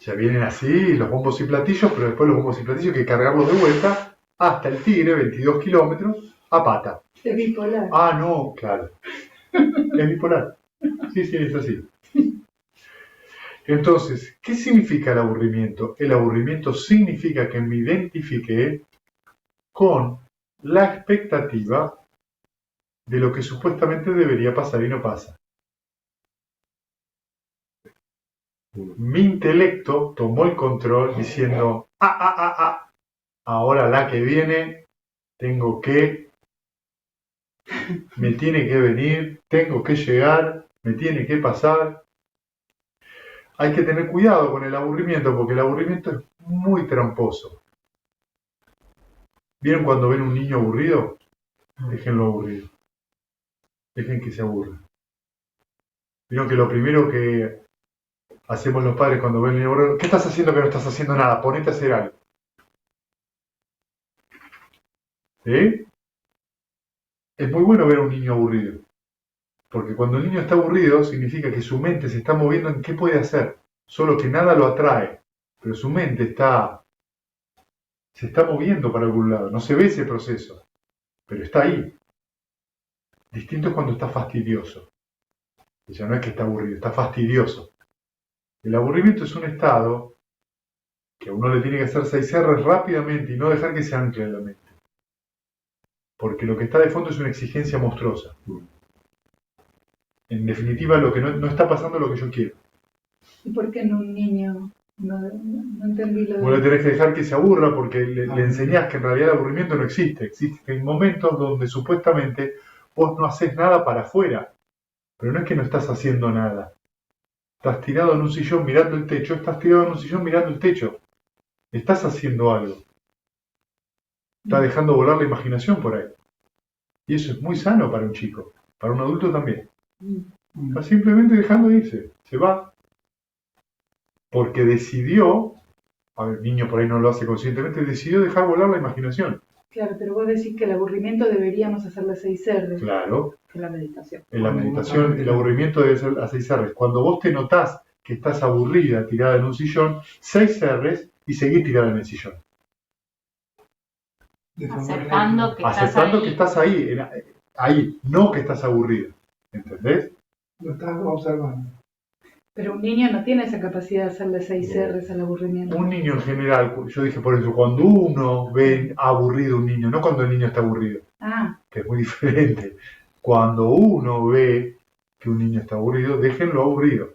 Ya vienen así los bombos y platillos, pero después los bombos y platillos hay que cargarlos de vuelta hasta el Tigre, 22 kilómetros, a pata. Es bipolar. No, claro. Es bipolar. Sí, es así. Entonces, ¿qué significa el aburrimiento? El aburrimiento significa que me identifique con la expectativa de lo que supuestamente debería pasar y no pasa. Mi intelecto tomó el control diciendo, ahora la que viene, me tiene que venir, tengo que llegar, me tiene que pasar. Hay que tener cuidado con el aburrimiento, porque el aburrimiento es muy tramposo. ¿Vieron cuando ven un niño aburrido? Déjenlo aburrido. Dejen que se aburra. ¿Vieron que lo primero que hacemos los padres cuando ven al niño aburrido? ¿Qué estás haciendo que no estás haciendo nada? Ponete a hacer algo. ¿Sí? Es muy bueno ver a un niño aburrido. Porque cuando el niño está aburrido significa que su mente se está moviendo en qué puede hacer. Solo que nada lo atrae. Pero su mente se está moviendo para algún lado. No se ve ese proceso. Pero está ahí. Distinto es cuando está fastidioso. Ya no es que está aburrido, está fastidioso. El aburrimiento es un estado que a uno le tiene que hacer 6 R's rápidamente y no dejar que se ancle en la mente. Porque lo que está de fondo es una exigencia monstruosa. En definitiva, lo que no está pasando es lo que yo quiero. ¿Y por qué en un niño? No entendí lo de... Vos le tenés que dejar que se aburra porque le enseñás que en realidad el aburrimiento no existe. Existen momentos donde supuestamente vos no haces nada para afuera. Pero no es que no estás haciendo nada. Estás tirado en un sillón mirando el techo, Estás haciendo algo. Estás dejando volar la imaginación por ahí. Y eso es muy sano para un chico, para un adulto también. Está simplemente dejando irse, se va. Porque decidió, el niño por ahí no lo hace conscientemente, decidió dejar volar la imaginación. Claro, pero vos decís que el aburrimiento deberíamos hacer las 6 R's. Claro. En la meditación. En la meditación, el aburrimiento debe ser las 6 R's. Cuando vos te notás que estás aburrida, tirada en un sillón, 6 R's y seguís tirada en el sillón. Aceptando que estás ahí, no que estás aburrida. ¿Entendés? Lo estás observando. Pero un niño no tiene esa capacidad de hacerle 6 R's al aburrimiento. Un niño en general, yo dije por eso, cuando uno ve aburrido a un niño, no cuando el niño está aburrido, que es muy diferente. Cuando uno ve que un niño está aburrido, déjenlo aburrido.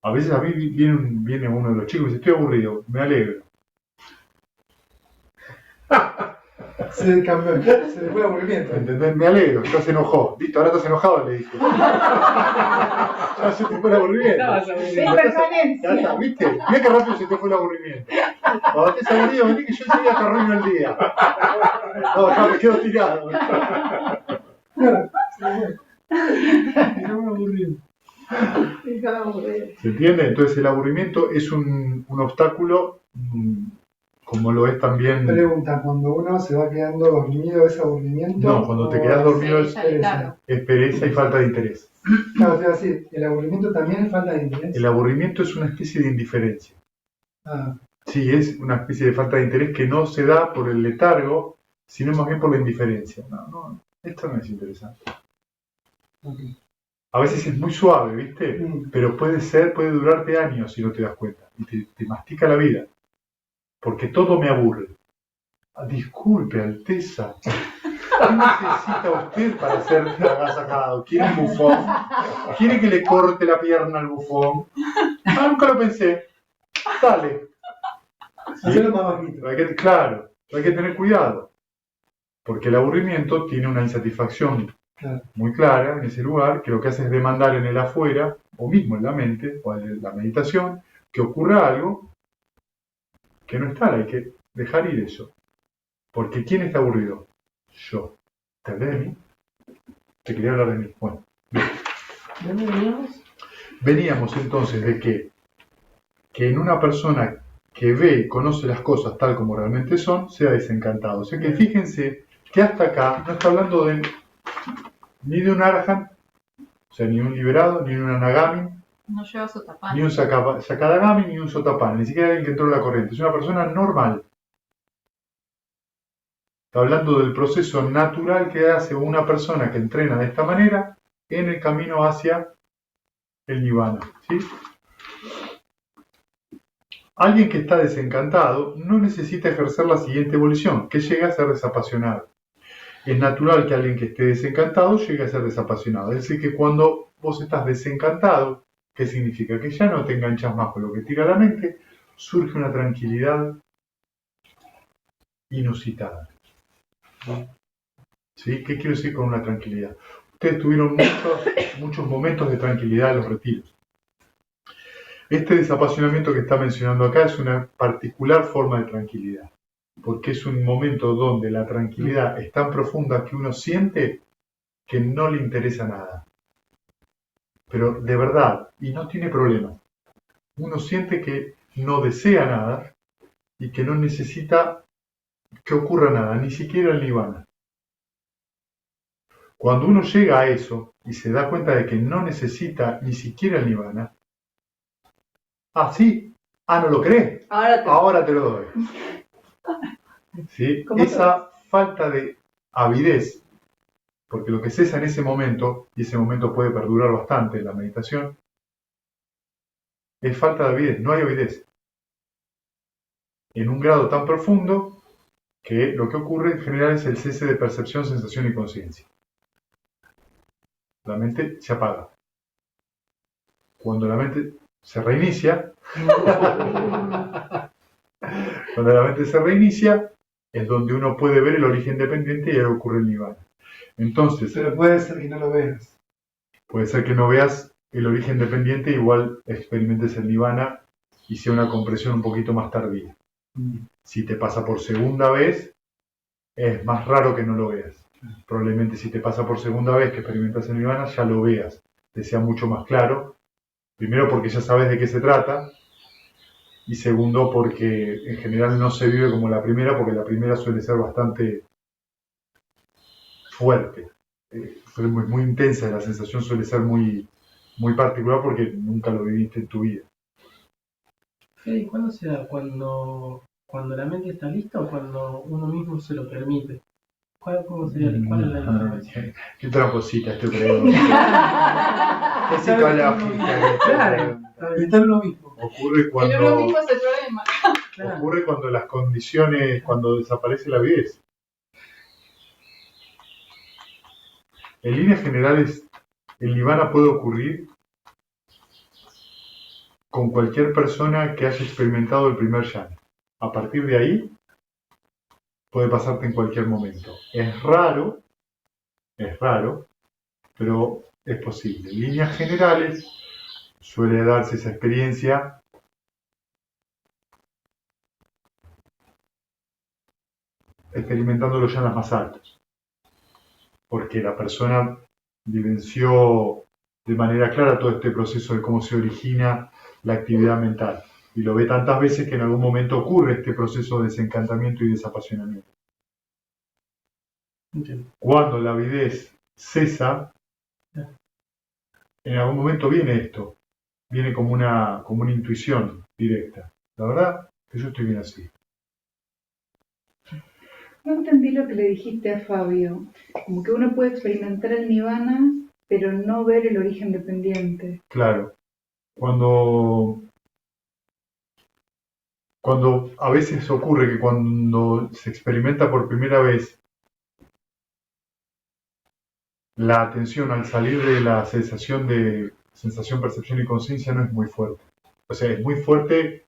A veces a mí viene uno de los chicos y dice, estoy aburrido, me alegro. Se cambió, se le fue el aburrimiento. ¿Entendés? Me alegro, ya se enojó. Listo, ahora estás enojado, le dije. Ya se te fue el aburrimiento. Sin permanencia. Ya está, ¿viste? Mira qué rápido se te fue el aburrimiento. Cuando estés aburrido, vení que yo enseguida te arruino el día. No, ya me quedo tirado. Claro, se le fue. Era muy aburrido. ¿Se entiende? Entonces el aburrimiento es un obstáculo, como lo es también... Pregunta, cuando uno se va quedando dormido, ¿es aburrimiento? No, cuando te quedas dormido Sí, es pereza y falta de interés. Claro, te iba a decir, ¿el aburrimiento también es falta de interés? El aburrimiento es una especie de indiferencia. Ah, Sí, es una especie de falta de interés que no se da por el letargo, sino más bien por la indiferencia. No, esto no es interesante. ok. A veces es muy suave, ¿viste? Pero puede durarte años si no te das cuenta. Y te mastica la vida. Porque todo me aburre. Disculpe, Alteza. ¿Qué necesita usted para ser agasajado? ¿Quiere un bufón? ¿Quiere que le corte la pierna al bufón? Ah, nunca lo pensé. Dale. ¿Sí? Hacerlo más bajito. Claro, hay que tener cuidado. Porque el aburrimiento tiene una insatisfacción Claro. muy clara en ese lugar, que lo que hace es demandar en el afuera, o mismo en la mente, o en la meditación, que ocurra algo que no está, hay que dejar ir eso. Porque ¿quién está aburrido? Yo. ¿Te hablé de mí? Te quería hablar de mí. Bueno. ¿De dónde veníamos? Veníamos entonces de que en una persona que ve y conoce las cosas tal como realmente son, sea desencantado. O sea que fíjense que hasta acá no está hablando ni de un arahant, o sea, ni un liberado, ni un anagami, No lleva sotapán. ni un sakadagami, ni un sotapán, ni siquiera alguien que entró en la corriente. Es una persona normal. Está hablando del proceso natural que hace una persona que entrena de esta manera en el camino hacia el nirvana. ¿Sí? Alguien que está desencantado no necesita ejercer la siguiente evolución, que llega a ser desapasionado. Es natural que alguien que esté desencantado llegue a ser desapasionado. Es decir, que cuando vos estás desencantado, ¿qué significa? Que ya no te enganchas más con lo que tira la mente, surge una tranquilidad inusitada. ¿Sí? ¿Qué quiero decir con una tranquilidad? Ustedes tuvieron muchos momentos de tranquilidad en los retiros. Este desapasionamiento que está mencionando acá es una particular forma de tranquilidad, porque es un momento donde la tranquilidad es tan profunda que uno siente que no le interesa nada. Pero de verdad, y no tiene problema. Uno siente que no desea nada y que no necesita que ocurra nada, ni siquiera el nirvana. Cuando uno llega a eso y se da cuenta de que no necesita ni siquiera el nirvana, ah, sí, ¿no lo crees? Ahora te lo doy. ¿Sí? Esa falta de avidez, porque lo que cesa en ese momento, y ese momento puede perdurar bastante en la meditación, es falta de avidez, no hay avidez. En un grado tan profundo que lo que ocurre en general es el cese de percepción, sensación y conciencia. La mente se apaga. Cuando la mente se reinicia, es donde uno puede ver el origen dependiente y ahí ocurre el nirvana. Entonces, Pero puede ser que no lo veas. puede ser que no veas el origen dependiente, igual experimentes el nirvana y sea una comprensión un poquito más tardía. Si te pasa por segunda vez, es más raro que no lo veas. Probablemente si te pasa por segunda vez que experimentas el nirvana, ya lo veas, te sea mucho más claro. Primero porque ya sabes de qué se trata, y segundo porque en general no se vive como la primera, porque la primera suele ser bastante fuerte. Muy intensa, la sensación suele ser muy, muy particular porque nunca lo viviste en tu vida. Fede, ¿cuándo se da? ¿Cuando la mente está lista o cuando uno mismo se lo permite? ¿Cuál es la diferencia? Qué tramposita este pregunta. Qué psicológica. Claro, Está en lo mismo. Ocurre Pero lo cuando, mismo es el problema. claro. ocurre cuando las condiciones, cuando desaparece la avidez. En líneas generales, el nirvana puede ocurrir con cualquier persona que haya experimentado el primer yana. A partir de ahí, puede pasarte en cualquier momento. Es raro, pero es posible. En líneas generales, suele darse esa experiencia experimentando los yanas más altos, porque la persona vivenció de manera clara todo este proceso de cómo se origina la actividad mental, y lo ve tantas veces que en algún momento ocurre este proceso de desencantamiento y desapasionamiento. Entiendo. Cuando la avidez cesa, en algún momento viene esto, viene como una intuición directa. La verdad que yo estoy bien así. No entendí lo que le dijiste a Fabio. Como que uno puede experimentar el nirvana, pero no ver el origen dependiente. Claro, cuando a veces ocurre que cuando se experimenta por primera vez la atención al salir de la sensación de sensación, percepción y conciencia no es muy fuerte. O sea, es muy fuerte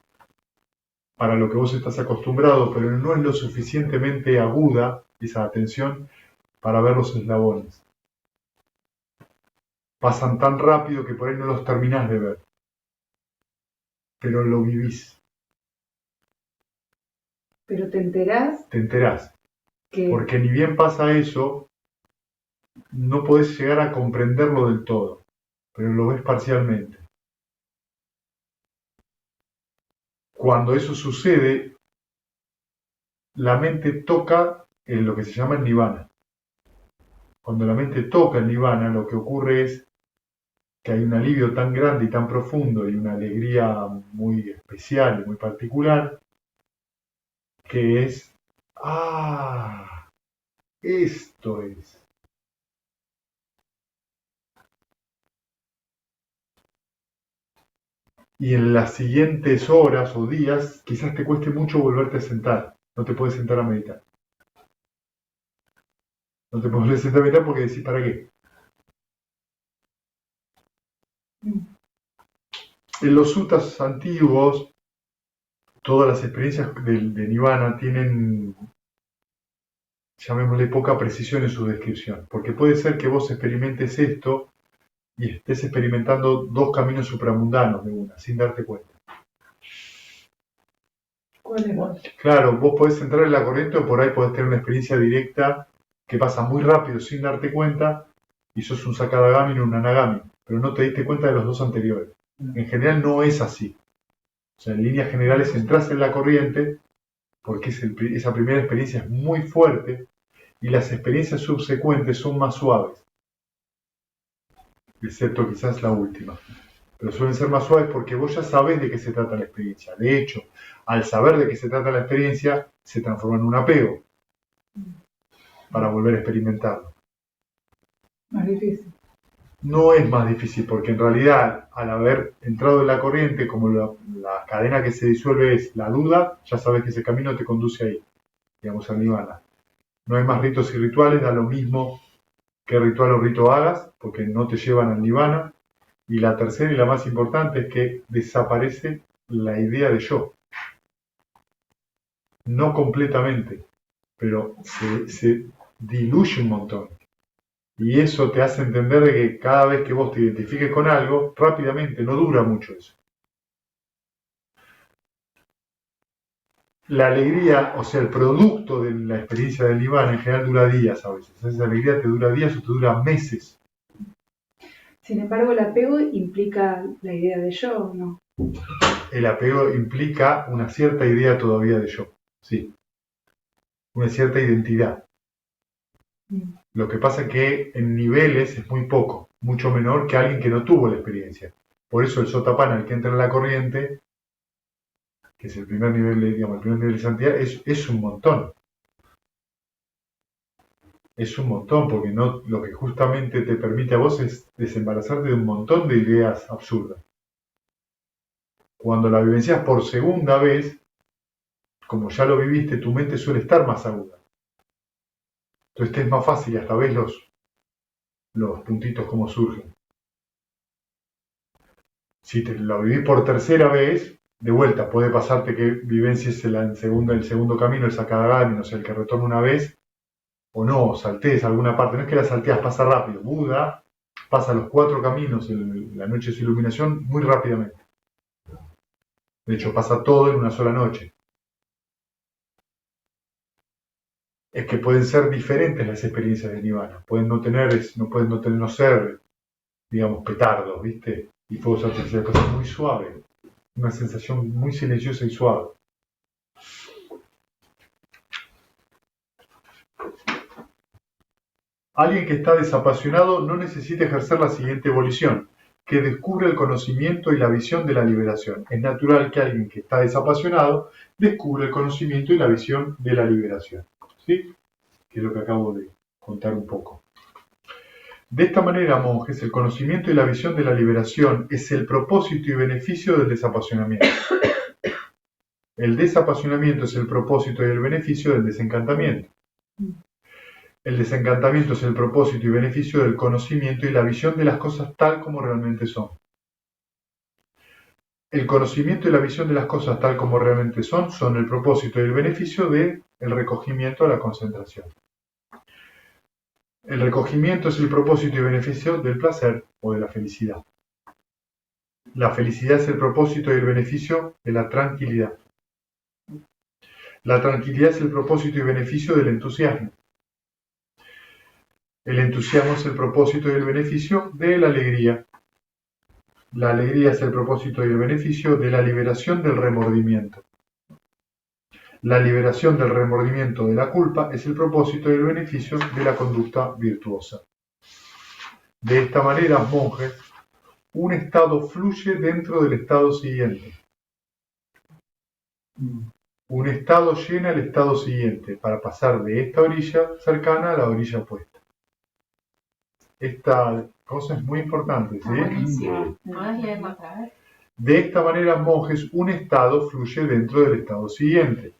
para lo que vos estás acostumbrado, pero no es lo suficientemente aguda esa atención para ver los eslabones. Pasan tan rápido que por ahí no los terminás de ver, pero lo vivís. Pero te enterás Te enterás. que Porque ni bien pasa eso, no podés llegar a comprenderlo del todo, pero lo ves parcialmente. Cuando eso sucede, la mente toca en lo que se llama el nirvana. Cuando la mente toca el nirvana, lo que ocurre es que hay un alivio tan grande y tan profundo y una alegría muy especial y muy particular, que es, esto es. Y en las siguientes horas o días, quizás te cueste mucho volverte a sentar. No te puedes sentar a meditar. No te puedes sentar a meditar porque decís, ¿para qué? En los suttas antiguos, todas las experiencias de Nirvana tienen, llamémosle, poca precisión en su descripción. Porque puede ser que vos experimentes esto y estés experimentando dos caminos supramundanos de una, sin darte cuenta. ¿cuál es? Claro, vos podés entrar en la corriente o por ahí podés tener una experiencia directa que pasa muy rápido sin darte cuenta y sos un Sakadagami o un Anagami, pero no te diste cuenta de los dos anteriores. En general no es así. O sea, en líneas generales entras en la corriente porque esa primera experiencia es muy fuerte y las experiencias subsecuentes son más suaves, excepto quizás la última. Pero suelen ser más suaves porque vos ya sabés de qué se trata la experiencia. De hecho, al saber de qué se trata la experiencia, se transforma en un apego para volver a experimentarlo. Más difícil. No es más difícil porque en realidad, al haber entrado en la corriente, como la cadena que se disuelve es la duda, ya sabes que ese camino te conduce ahí, digamos, al nirvana. No hay más ritos y rituales, da lo mismo qué ritual o rito hagas, porque no te llevan al nirvana. Y la tercera y la más importante es que desaparece la idea de yo. No completamente, pero se diluye un montón. Y eso te hace entender de que cada vez que vos te identifiques con algo, rápidamente, no dura mucho eso. La alegría, o sea, el producto de la experiencia del nirvana en general dura días a veces. Esa alegría te dura días o te dura meses. Sin embargo, el apego implica la idea de yo, ¿no? El apego implica una cierta idea todavía de yo, sí. Una cierta identidad. Lo que pasa es que en niveles es muy poco, mucho menor que alguien que no tuvo la experiencia. Por eso el Sotapanna, el que entra en la corriente, que es el primer nivel, digamos, el primer nivel de santidad, es un montón. Es un montón, porque no, lo que justamente te permite a vos es desembarazarte de un montón de ideas absurdas. Cuando la vivencias por segunda vez, como ya lo viviste, tu mente suele estar más aguda. Entonces te es más fácil y hasta ves los puntitos como surgen. Si te lo vivís por tercera vez, de vuelta, puede pasarte que vivencies el segundo camino, el Sakadagami, no sé, el que retorna una vez, o no, saltees alguna parte. No es que la salteas, pasa rápido. Buda pasa los 4 caminos en la noche de su iluminación muy rápidamente. De hecho, pasa todo en una sola noche. Es que pueden ser diferentes las experiencias de Nirvana. Pueden no ser, digamos, petardos, ¿viste? Y fuegos artificiales, cosas muy suaves. Una sensación muy silenciosa y suave. Alguien que está desapasionado no necesita ejercer la siguiente evolución, que descubre el conocimiento y la visión de la liberación. Es natural que alguien que está desapasionado descubre el conocimiento y la visión de la liberación. ¿Sí? Que es lo que acabo de contar un poco. De esta manera, monjes, el conocimiento y la visión de la liberación es el propósito y beneficio del desapasionamiento. El desapasionamiento es el propósito y el beneficio del desencantamiento. El desencantamiento es el propósito y beneficio del conocimiento y la visión de las cosas tal como realmente son. El conocimiento y la visión de las cosas tal como realmente son el propósito y el beneficio del recogimiento a la concentración. El recogimiento es el propósito y beneficio del placer o de la felicidad. La felicidad es el propósito y el beneficio de la tranquilidad. La tranquilidad es el propósito y beneficio del entusiasmo. El entusiasmo es el propósito y el beneficio de la alegría. La alegría es el propósito y el beneficio de la liberación del remordimiento. La liberación del remordimiento de la culpa es el propósito y el beneficio de la conducta virtuosa. De esta manera, monjes, un estado fluye dentro del estado siguiente. Un estado llena el estado siguiente para pasar de esta orilla cercana a la orilla opuesta. Esta cosa es muy importante, ¿sí? Buenísimo. ¿Podés leerlo otra vez? De esta manera, monjes, un estado fluye dentro del estado siguiente.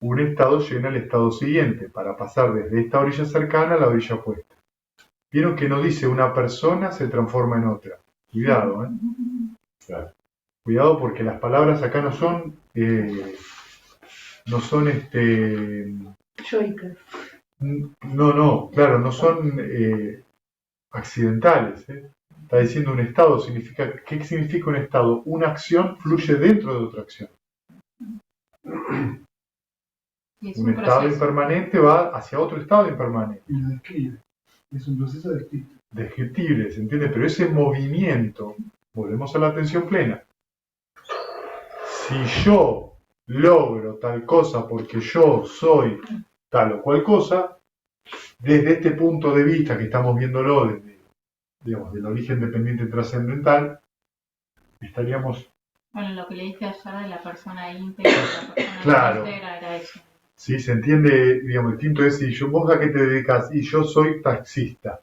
Un estado llena el estado siguiente para pasar desde esta orilla cercana a la orilla opuesta. Vieron que no dice una persona se transforma en otra. Cuidado, ¿eh? Claro. Cuidado porque las palabras acá no son Yoicas. no, claro, no son accidentales. Está diciendo un estado, ¿qué significa un estado? Una acción fluye dentro de otra acción. Un estado impermanente va hacia otro estado impermanente. Y lo describe. Es un proceso descriptivo. Descriptible, ¿se entiende? Pero ese movimiento, volvemos a la atención plena. Si yo logro tal cosa porque yo soy tal o cual cosa, desde este punto de vista que estamos viéndolo desde, digamos, del origen dependiente trascendental, estaríamos... Bueno, lo que le dije ayer de la persona íntegra, la persona Claro. íntegra era eso. Sí, se entiende, digamos, distinto es si vos a qué te dedicas y yo soy taxista.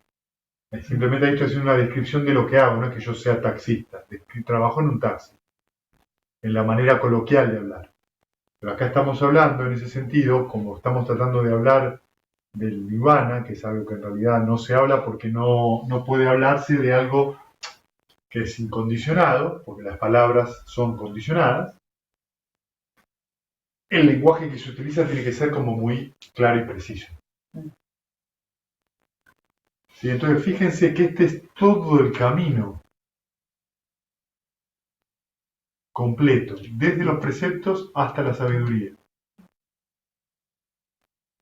Simplemente ahí estoy haciendo una descripción de lo que hago, no es que yo sea taxista. Trabajo en un taxi, en la manera coloquial de hablar. Pero acá estamos hablando en ese sentido, como estamos tratando de hablar del nirvana, que es algo que en realidad no se habla porque no puede hablarse de algo que es incondicionado, porque las palabras son condicionadas. El lenguaje que se utiliza tiene que ser como muy claro y preciso. ¿Sí? Entonces fíjense que este es todo el camino completo, desde los preceptos hasta la sabiduría.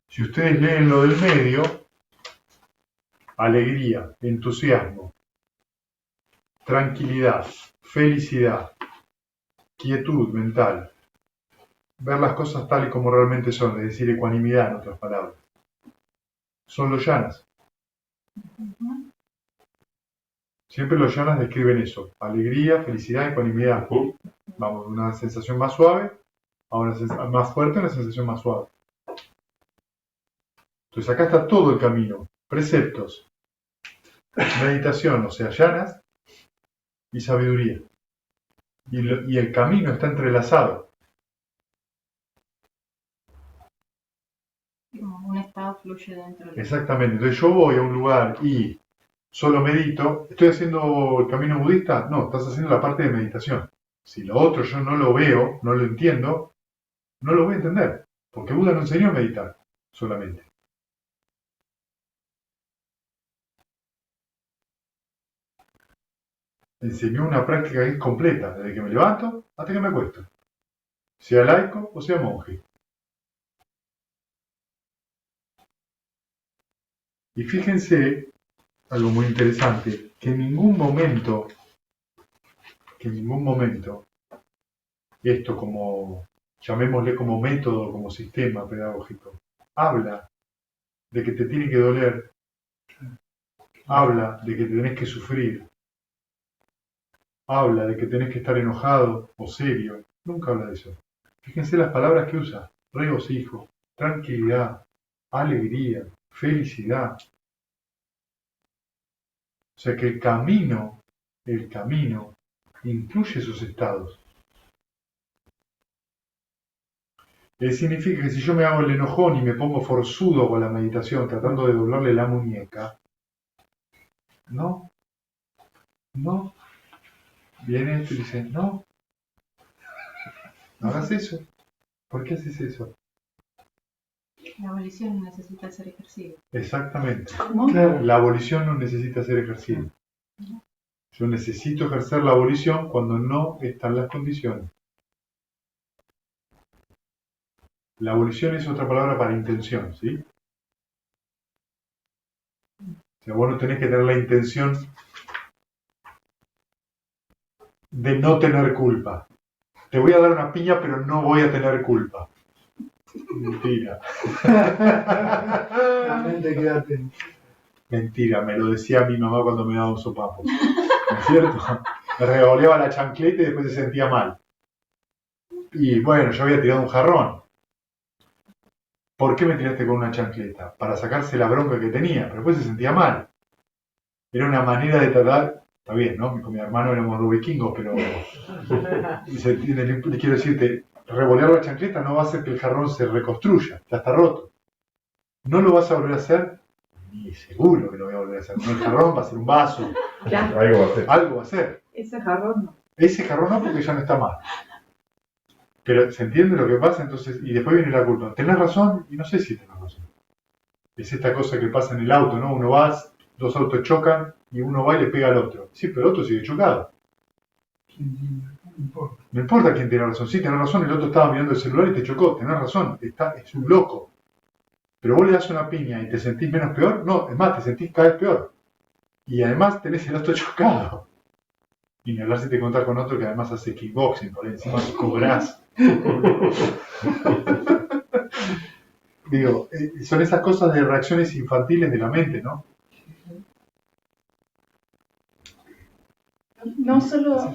Si ustedes leen lo del medio, alegría, entusiasmo, tranquilidad, felicidad, quietud mental, ver las cosas tal y como realmente son, es decir, ecuanimidad en otras palabras, son los yanas. Siempre los yanas describen eso, alegría, felicidad, ecuanimidad. Vamos de una sensación más suave a una sensación más fuerte a una sensación más suave. Entonces acá está todo el camino, preceptos, meditación, o sea, yanas, y sabiduría. Y el camino está entrelazado. Como un estado fluye dentro de... Exactamente. Entonces yo voy a un lugar y solo medito. ¿Estoy haciendo el camino budista? No, estás haciendo la parte de meditación. Si lo otro yo no lo veo, no lo entiendo, no lo voy a entender. Porque Buda no enseñó a meditar solamente. Enseñó una práctica que es completa, desde que me levanto hasta que me acuesto. Sea laico o sea monje. Y fíjense, algo muy interesante, que en ningún momento, esto como, llamémosle como método, como sistema pedagógico, habla de que te tiene que doler, habla de que tenés que sufrir, habla de que tenés que estar enojado o serio, nunca habla de eso. Fíjense las palabras que usa, regocijo, tranquilidad, alegría, felicidad. O sea que el camino incluye esos estados. Significa que si yo me hago el enojón y me pongo forzudo con la meditación, tratando de doblarle la muñeca, no, viene esto y dice, no hagas eso. ¿Por qué haces eso? La abolición necesita ser ejercida. Exactamente. ¿Cómo? Claro. La abolición no necesita ser ejercida. Yo necesito ejercer la abolición cuando no están las condiciones. La abolición es otra palabra para intención, ¿sí? O sea, vos no tenés que tener la intención de no tener culpa. Te voy a dar una piña, pero no voy a tener culpa. Mentira. La mente quédate. Mentira, me lo decía mi mamá cuando me daba un sopapo. ¿No es cierto? Me revoleaba la chancleta y después se sentía mal. Y bueno, yo había tirado un jarrón. ¿Por qué me tiraste con una chancleta? Para sacarse la bronca que tenía, pero después se sentía mal. Era una manera de tratar, está bien, ¿no? Con mi hermano éramos dos vikingos, pero le quiero decirte, revolear la chancleta no va a hacer que el jarrón se reconstruya, ya está roto. ¿No lo vas a volver a hacer? Ni seguro que lo voy a volver a hacer. No, el jarrón va a ser un vaso, Ya, Algo va a hacer. algo va a ser. ese jarrón no. Ese jarrón no, porque ya no está mal. Pero ¿se entiende lo que pasa? Entonces, y después viene la culpa. ¿Tenés razón? Y no sé si tenés razón. Es esta cosa que pasa en el auto, ¿no? Uno va, dos autos chocan y uno va y le pega al otro. Sí, pero el otro sigue chocado. No importa. No importa quién tiene razón. Sí, tenés razón, el otro estaba mirando el celular y te chocó. Tenés razón, es un loco. Pero vos le das una piña y te sentís menos peor. No, es más, te sentís cada vez peor. Y además tenés el auto chocado. Y ni hablar si te encontrás con otro que además hace kickboxing, por ahí encima cobrás. Digo, son esas cosas de reacciones infantiles de la mente, ¿no? No solo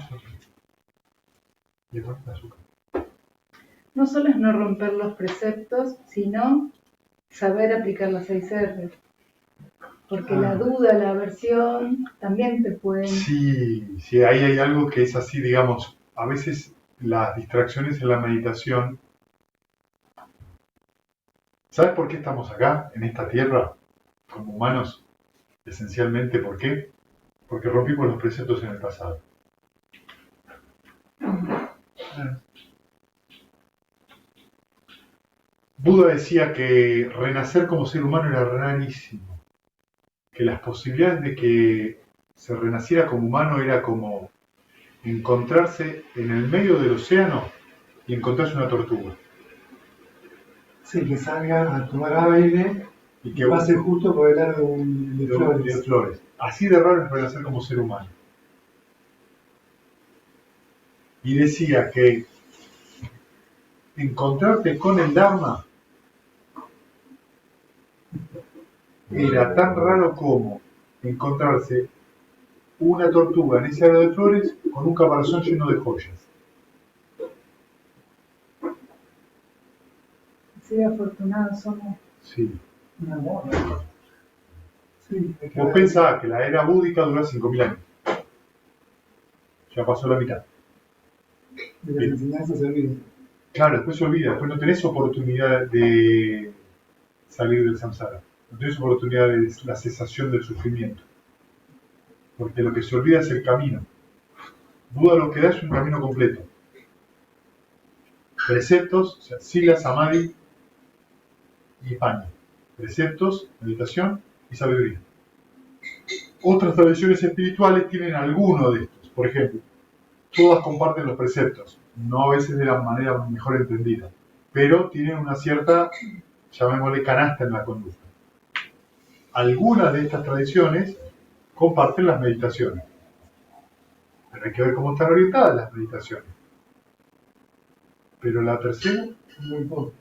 es no romper los preceptos, sino saber aplicar las 6 R. Porque la duda, la aversión, también te pueden... Sí, ahí hay algo que es así, digamos, a veces las distracciones en la meditación. ¿Sabes por qué estamos acá, en esta tierra, como humanos? Esencialmente, ¿por qué? Porque rompimos los preceptos en el pasado. Buda decía que renacer como ser humano era rarísimo. Que las posibilidades de que se renaciera como humano era como encontrarse en el medio del océano y encontrarse una tortuga. Sí, que salga a tomar aire Y que pase justo por el árbol de flores. flores. Así de raro es renacer como ser humano. Y decía que encontrarte con el Dharma era tan raro como encontrarse una tortuga en ese árbol de flores con un caparazón lleno de joyas. Sí, afortunados somos. Sí. Un amor. Sí, hay que Vos ver. pensás que la era búdica dura 5.000 años. Ya pasó la mitad. De las enseñanzas se olvida. Claro, después se olvida, después no tenés oportunidad de salir del samsara. No tenés oportunidad de la cesación del sufrimiento. Porque lo que se olvida es el camino. Buda lo que da es un camino completo. Preceptos, o sea, sila, samadhi y paña. Preceptos, meditación y sabiduría. Otras tradiciones espirituales tienen alguno de estos. Por ejemplo, todas comparten los preceptos, no a veces de la manera mejor entendida, pero tienen una cierta, llamémosle, canasta en la conducta. Algunas de estas tradiciones comparten las meditaciones, pero hay que ver cómo están orientadas las meditaciones. Pero la tercera Muy poco.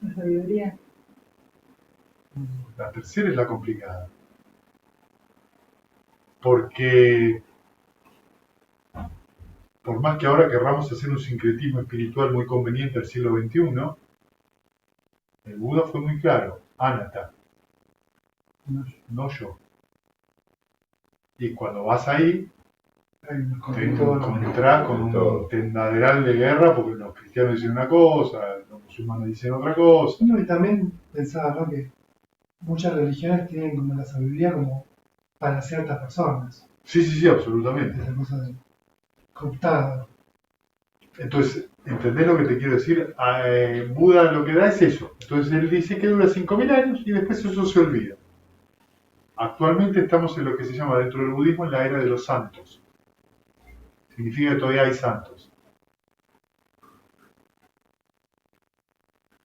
La sabiduría. es la complicada. Porque por más que ahora querramos hacer un sincretismo espiritual muy conveniente al siglo XXI, el Buda fue muy claro, anatta, no yo. Y cuando vas ahí, Hay un te conflicto. encontrás con un tendaderal de guerra porque los cristianos dicen una cosa, los musulmanes dicen otra cosa. No, y también pensaba, ¿no? Que muchas religiones tienen como la sabiduría como para ciertas personas. Sí, sí, sí, absolutamente. Esa cosa de cooptada. Entonces, ¿entendés lo que te quiero decir? Buda lo que da es eso. Entonces él dice que dura 5.000 años y después eso se olvida. Actualmente estamos en lo que se llama dentro del budismo en la era de los santos. Significa que todavía hay santos.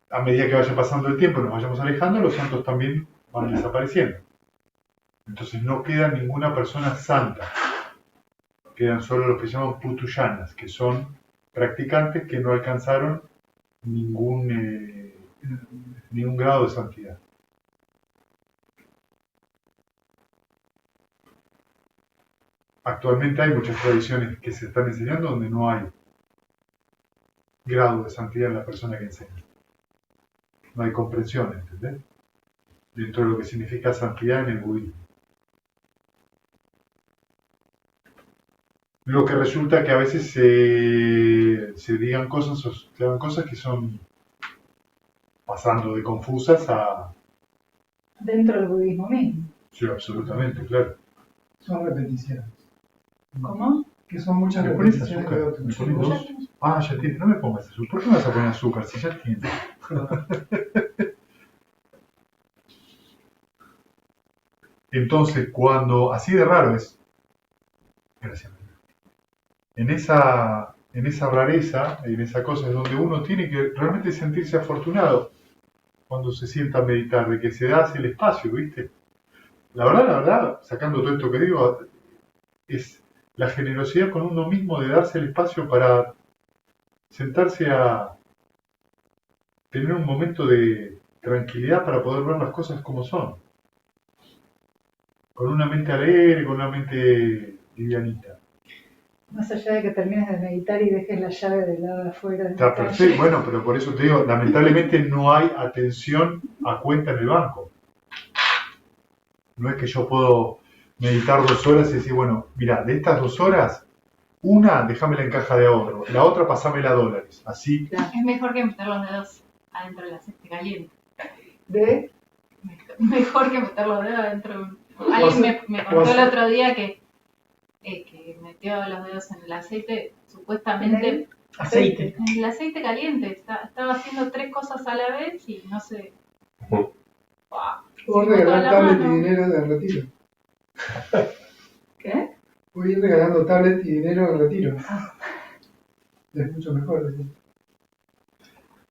A medida que vaya pasando el tiempo y nos vayamos alejando, los santos también van desapareciendo. Entonces no queda ninguna persona santa. Quedan solo los que se llaman putuyanas, que son practicantes que no alcanzaron ningún grado de santidad. Actualmente hay muchas tradiciones que se están enseñando donde no hay grado de santidad en la persona que enseña. No hay comprensión, ¿entendés? Dentro de lo que significa santidad en el budismo. Lo que resulta que a veces se digan cosas o se hagan cosas que son pasando de confusas a... Dentro del budismo mismo. Sí, absolutamente, claro. Son repeticiones. ¿Cómo? Que son muchas ¿Me pones repeticiones de azúcar? otros. ¿Me pones dos? Ah, ya tienes. No me pongas azúcar. ¿Por qué me vas a poner azúcar si ya tienes? Entonces, cuando... Así de raro es. Gracias. En esa rareza, en esa cosa es donde uno tiene que realmente sentirse afortunado cuando se sienta a meditar, de que se da el espacio, ¿viste? La verdad, sacando todo esto que digo, es la generosidad con uno mismo de darse el espacio para sentarse a tener un momento de tranquilidad para poder ver las cosas como son. Con una mente alegre, con una mente livianita. Más allá de que termines de meditar y dejes la llave del lado de afuera. de la Está calle. perfecto, bueno, pero por eso te digo, lamentablemente no hay atención a cuenta en el banco. No es que yo puedo meditar 2 horas y decir, bueno, mira, de estas 2 horas, una déjamela en caja de ahorro, la otra pasámela a dólares. Así, Es mejor que meter los dedos adentro del aceite caliente. De Mejor que meter los dedos adentro. Alguien me contó el otro día que metió los dedos en el aceite, supuestamente Aceite. en el aceite caliente. Estaba haciendo 3 cosas a la vez y no sé. ¡Wow! O Se me botó regalar la tablet y mano. dinero de retiro. ¿Qué? Voy a ir regalando tablet y dinero de retiro. Es mucho mejor. ¿Sí?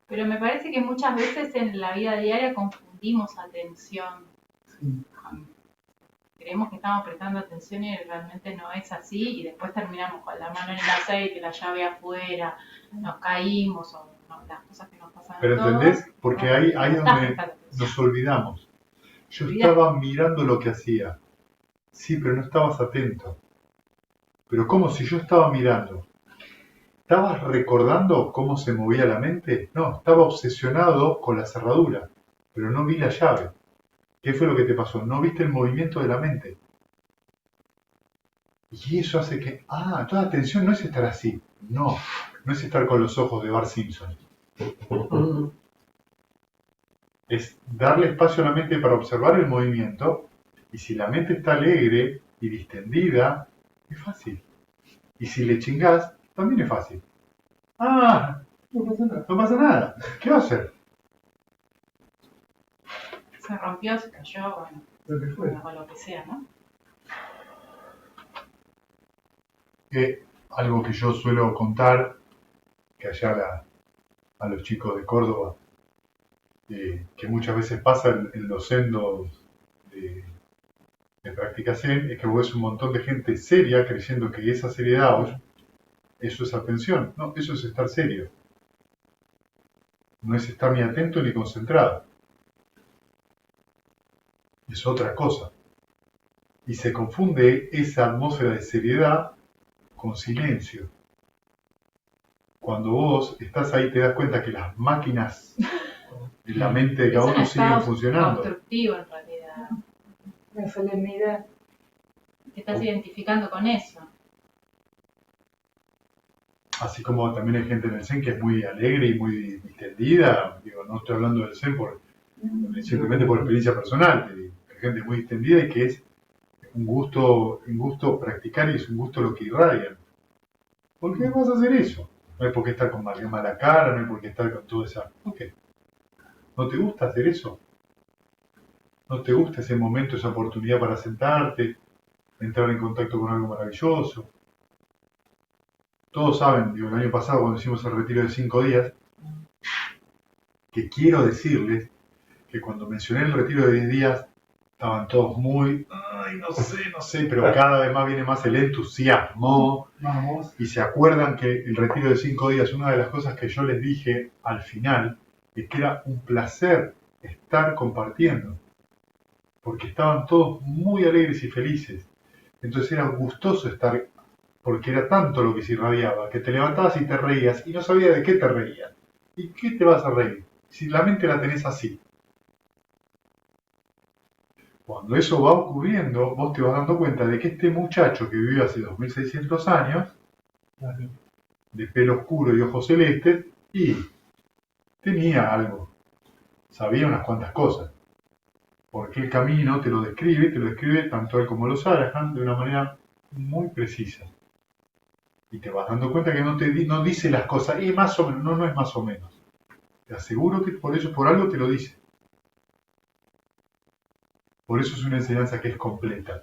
Pero me parece que muchas veces en la vida diaria confundimos atención. Sí. Creemos que estamos prestando atención y realmente no es así y después terminamos con la mano en el aceite, la llave afuera, nos caímos o no, las cosas que nos pasan a pero todos. ¿entendés? Porque ahí es No estás donde prestando atención. nos olvidamos. Yo Olvidás. estaba mirando lo que hacía. Sí, pero no estabas atento. Pero ¿cómo si yo estaba mirando? ¿Estabas recordando cómo se movía la mente? No, estaba obsesionado con la cerradura, pero no vi la llave. ¿Qué fue lo que te pasó? No viste el movimiento de la mente. Y eso hace que, toda atención no es estar así. No es estar con los ojos de Bart Simpson. Es darle espacio a la mente para observar el movimiento, y si la mente está alegre y distendida, es fácil. Y si le chingás, también es fácil. No pasa nada. No pasa nada. ¿Qué va a hacer? Se rompió, se cayó, bueno, Lo que fuera. o lo que sea, ¿no? Algo que yo suelo contar, que allá a los chicos de Córdoba, que muchas veces pasa en los sendos de práctica Zen, es que vos ves un montón de gente seria creyendo que esa seriedad, eso es atención. No, eso es estar serio. No es estar ni atento ni concentrado. Es otra cosa. Y se confunde esa atmósfera de seriedad con silencio. Cuando vos estás ahí te das cuenta que las máquinas de la mente de cada Es un uno siguen estado funcionando. constructivo en realidad. la solemnidad. Te estás identificando con eso. Así como también hay gente en el Zen que es muy alegre y muy distendida, digo, no estoy hablando del Zen simplemente por experiencia personal, hay gente muy distendida y que es un gusto practicar y es un gusto lo que irradian. ¿Por qué vas a hacer eso? No hay por qué estar con mala cara, no hay por qué estar con toda esa... ¿Por qué? ¿No te gusta hacer eso? ¿No te gusta ese momento, esa oportunidad para sentarte, entrar en contacto con algo maravilloso? Todos saben, digo, el año pasado cuando hicimos el retiro de 5 días, que quiero decirles que cuando mencioné el retiro de 10 días, estaban todos muy, ay, no sé, pero cada vez más viene más el entusiasmo. Vamos. Y se acuerdan que el retiro de 5 días, una de las cosas que yo les dije al final, es que era un placer estar compartiendo, porque estaban todos muy alegres y felices. Entonces era gustoso estar, porque era tanto lo que se irradiaba, que te levantabas y te reías, y no sabías de qué te reías. ¿Y qué te vas a reír? Si la mente la tenés así. Cuando eso va ocurriendo, vos te vas dando cuenta de que este muchacho que vivió hace 2600 años, de pelo oscuro y ojos celestes, y tenía algo, sabía unas cuantas cosas. Porque el camino te lo describe tanto él como los Arahant de una manera muy precisa. Y te vas dando cuenta que no dice las cosas, y más o menos, no es más o menos. Te aseguro que por algo te lo dice. Por eso es una enseñanza que es completa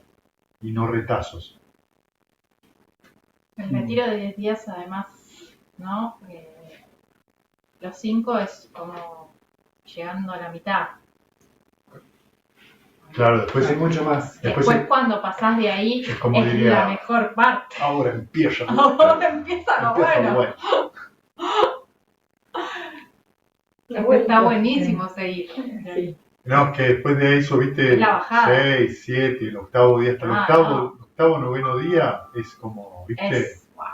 y no retazos. El retiro de 10 días, además, ¿no? Los 5 es como llegando a la mitad. Claro, después Hay mucho más. Después cuando pasás de ahí, es como diría, la mejor parte. ahora empieza. Ahora empieza lo bueno. Después está buenísimo seguir. Sí. No, es que después de eso, viste, La bajada. 6, 7, el octavo día, hasta el octavo, noveno día, es como, viste, Wow.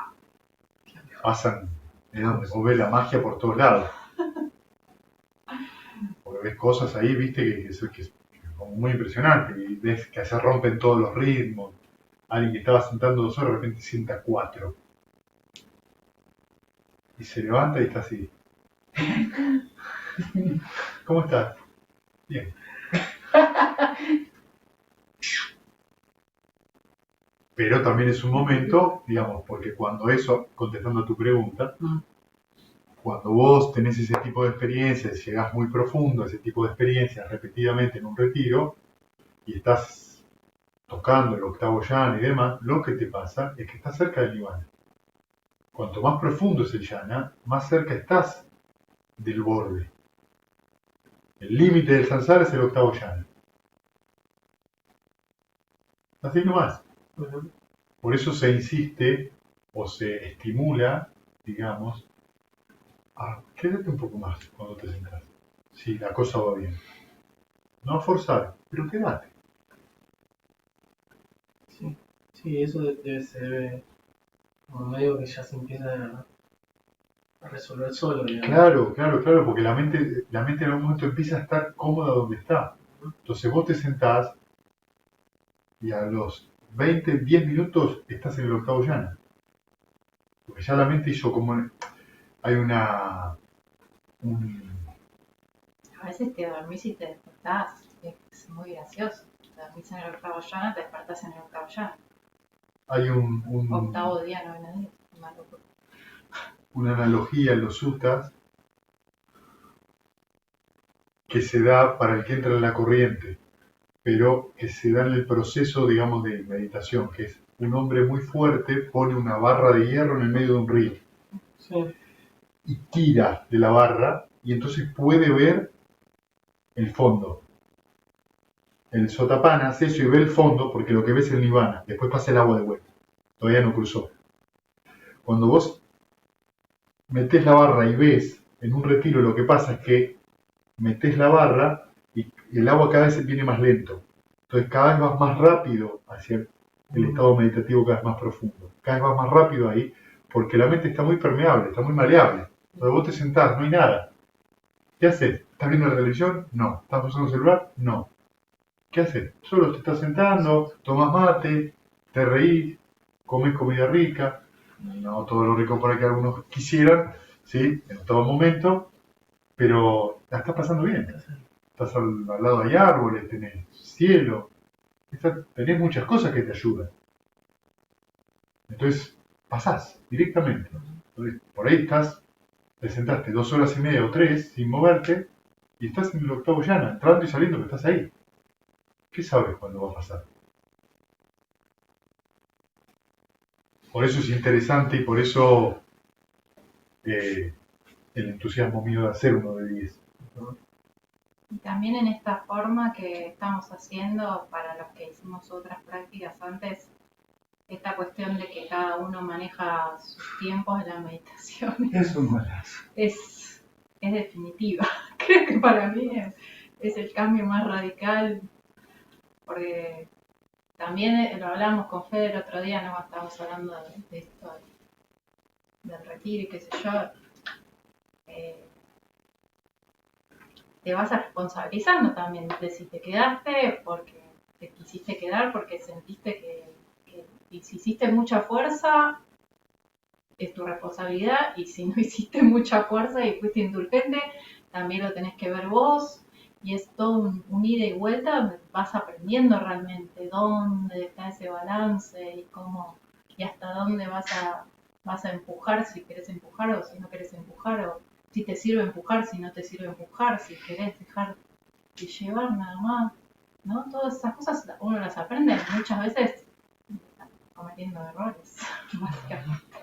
pasan, es donde vos ves la magia por todos lados. Porque ves cosas ahí, viste, que es como muy impresionante, y ves que se rompen todos los ritmos. Alguien que estaba sentando 2 horas, de repente sienta 4. Y se levanta y está así. ¿Cómo estás? Bien. Pero también es un momento, digamos, porque cuando eso, contestando a tu pregunta, cuando vos tenés ese tipo de experiencias, llegás muy profundo a ese tipo de experiencias repetidamente en un retiro, y estás tocando el octavo yana y demás, lo que te pasa es que estás cerca del nirvana. Cuanto más profundo es el yana, más cerca estás del borde. El límite del samsara es el octavo yana. Así nomás. Por eso se insiste o se estimula, digamos, a quédate un poco más cuando te sentás. Si la cosa va bien. No a forzar, pero quédate. Sí, eso debe ser como medio que ya se empieza a resolver solo, digamos. Claro, porque la mente en algún momento empieza a estar cómoda donde está. Entonces vos te sentás y a los 10 minutos estás en el octavo yana. Porque ya la mente hizo como... Hay A veces te dormís y te despertás. Es muy gracioso. Te dormís en el octavo yana, te despertás en el octavo yana. Hay Octavo día, noveno día. Una locura. una analogía en los suttas que se da para el que entra en la corriente, pero que se da en el proceso, digamos, de meditación, que es un hombre muy fuerte pone una barra de hierro en el medio de un río y tira de la barra y entonces puede ver el fondo. El Sotapanna hace eso y ve el fondo porque lo que ve es el nirvana, después pasa el agua de vuelta, todavía no cruzó. Cuando vos metés la barra y ves en un retiro, lo que pasa es que metés la barra y el agua cada vez viene más lento. Entonces cada vez vas más rápido hacia el estado meditativo, cada vez más profundo. Cada vez vas más rápido ahí porque la mente está muy permeable, está muy maleable. Cuando vos te sentás, no hay nada. ¿Qué haces? ¿Estás viendo la televisión? No. ¿Estás usando el celular? No. ¿Qué haces? Solo te estás sentando, tomás mate, te reís, comés comida rica. no todo lo rico por ahí que algunos quisieran, ¿sí? En todo momento, pero la estás pasando bien. Estás al lado, hay árboles, tenés cielo, tenés muchas cosas que te ayudan. Entonces, pasás directamente. Entonces, por ahí te sentaste 2 horas y media o 3 sin moverte y estás en el octavo llano, entrando y saliendo, que estás ahí. ¿Qué sabes cuándo va a pasar? Por eso es interesante y por eso el entusiasmo mío de hacer uno de 10. ¿No? Y también en esta forma que estamos haciendo para los que hicimos otras prácticas antes, esta cuestión de que cada uno maneja sus tiempos en la meditación Es un golazo. es definitiva. Creo que para mí es el cambio más radical, porque también lo hablamos con Fede el otro día, ¿no? Estábamos hablando de esto, del retiro y qué sé yo. Te vas responsabilizando también de si te quedaste porque te quisiste quedar, porque sentiste que y si hiciste mucha fuerza, es tu responsabilidad, y si no hiciste mucha fuerza y fuiste indulgente, también lo tenés que ver vos, y es todo un ida y vuelta donde vas aprendiendo realmente dónde está ese balance y cómo y hasta dónde vas a empujar, si querés empujar o si no querés empujar, o si te sirve empujar, si no te sirve empujar, si querés dejar de llevar nada más, ¿no? Todas esas cosas uno las aprende muchas veces cometiendo errores, básicamente.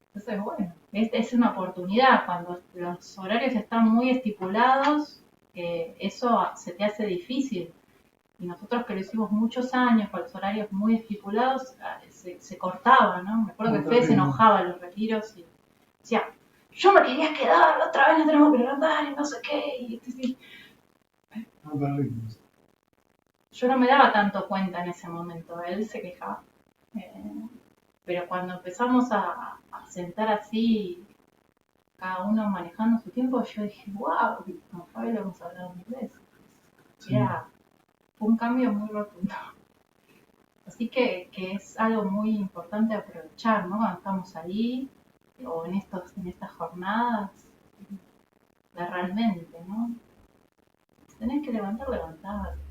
Entonces, bueno, es una oportunidad. Cuando los horarios están muy estipulados, eso se te hace difícil. Y nosotros que lo hicimos muchos años con los horarios muy estipulados, se cortaba, ¿no? Me acuerdo que Fede se enojaba en los retiros y decía, yo me quería quedar, otra vez nos tenemos que levantar y no sé qué. Y yo no me daba tanto cuenta en ese momento, él se quejaba. Pero cuando empezamos a sentar así, cada uno manejando su tiempo, yo dije, wow, con Fabi lo hemos hablado mil veces. Sí. Fue un cambio muy rotundo. Así que es algo muy importante aprovechar, ¿no? Cuando estamos ahí, o en estas jornadas, de realmente, ¿no? Si tenés que levantar,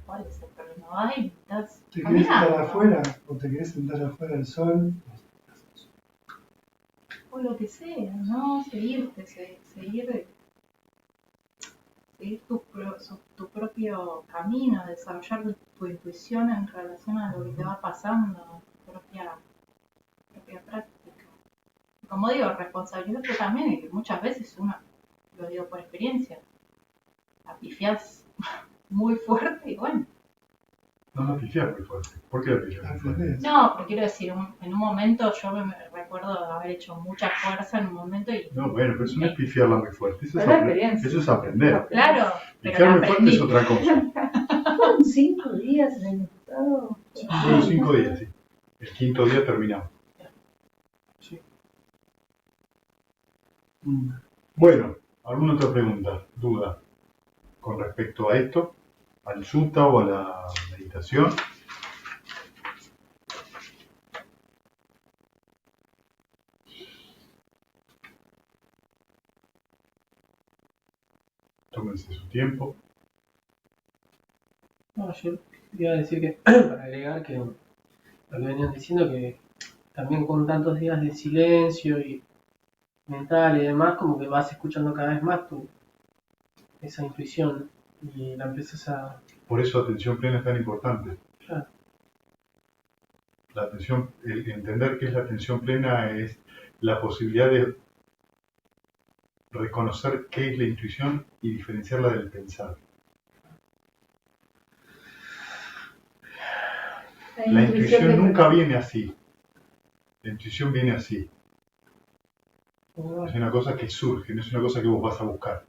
¿cuál es el problema? Ay, estás ¿Te querés sentar afuera o te querés sentar afuera del sol? O lo que sea, ¿no? Seguir tu propio camino, desarrollar tu intuición en relación a lo que te va pasando, tu propia práctica. Como digo, responsabilizarte también, y que muchas veces uno, lo digo por experiencia, la pifiás muy fuerte y bueno. No pifiás muy fuerte. ¿Por qué la pifiás muy fuerte? No, pero quiero decir, en un momento yo me recuerdo haber hecho mucha fuerza en un momento y... No, bueno, pero eso no es pifiarla muy fuerte, eso es aprender. No, claro, pifiar muy fuerte es otra cosa. Fueron 5 días el año pasado. Fueron 5 días, sí. El quinto día terminamos. Sí. Bueno, ¿alguna otra pregunta, duda con respecto a esto, al sutta o a la meditación? Tómense su tiempo. No, yo iba a decir que, para agregar que lo que venían diciendo, que también con tantos días de silencio y mental y demás, como que vas escuchando cada vez más esa intuición y la empiezas a... Por eso atención plena es tan importante. Claro. La atención, el entender qué es la atención plena es la posibilidad de reconocer qué es la intuición y diferenciarla del pensar. La intuición nunca viene así. La intuición viene así. Es una cosa que surge, no es una cosa que vos vas a buscar.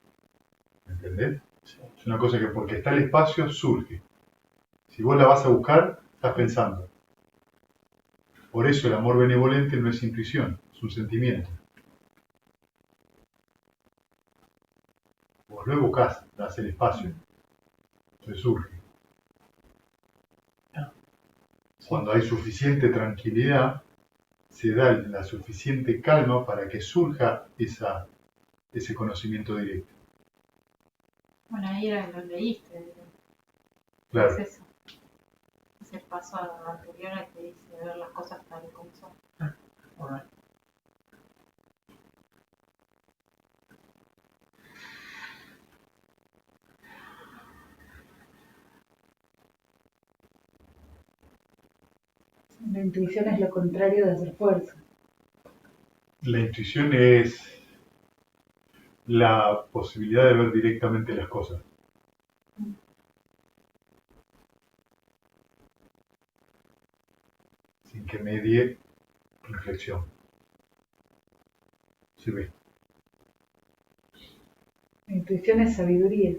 ¿Me entendés? Sí. Es una cosa que porque está el espacio surge. Si vos la vas a buscar, estás pensando. Por eso el amor benevolente no es intuición, es un sentimiento. Vos lo buscás, das el espacio. Entonces surge. Cuando hay suficiente tranquilidad, se da la suficiente calma para que surja ese conocimiento directo. Bueno, ahí era, lo leíste. Claro. Es eso. Es el paso anterior al que dice ver las cosas tal y como son. Bueno, La intuición es lo contrario de hacer fuerza. La intuición es la posibilidad de ver directamente las cosas. Sin que medie reflexión. ¿Se ve? La intuición es sabiduría.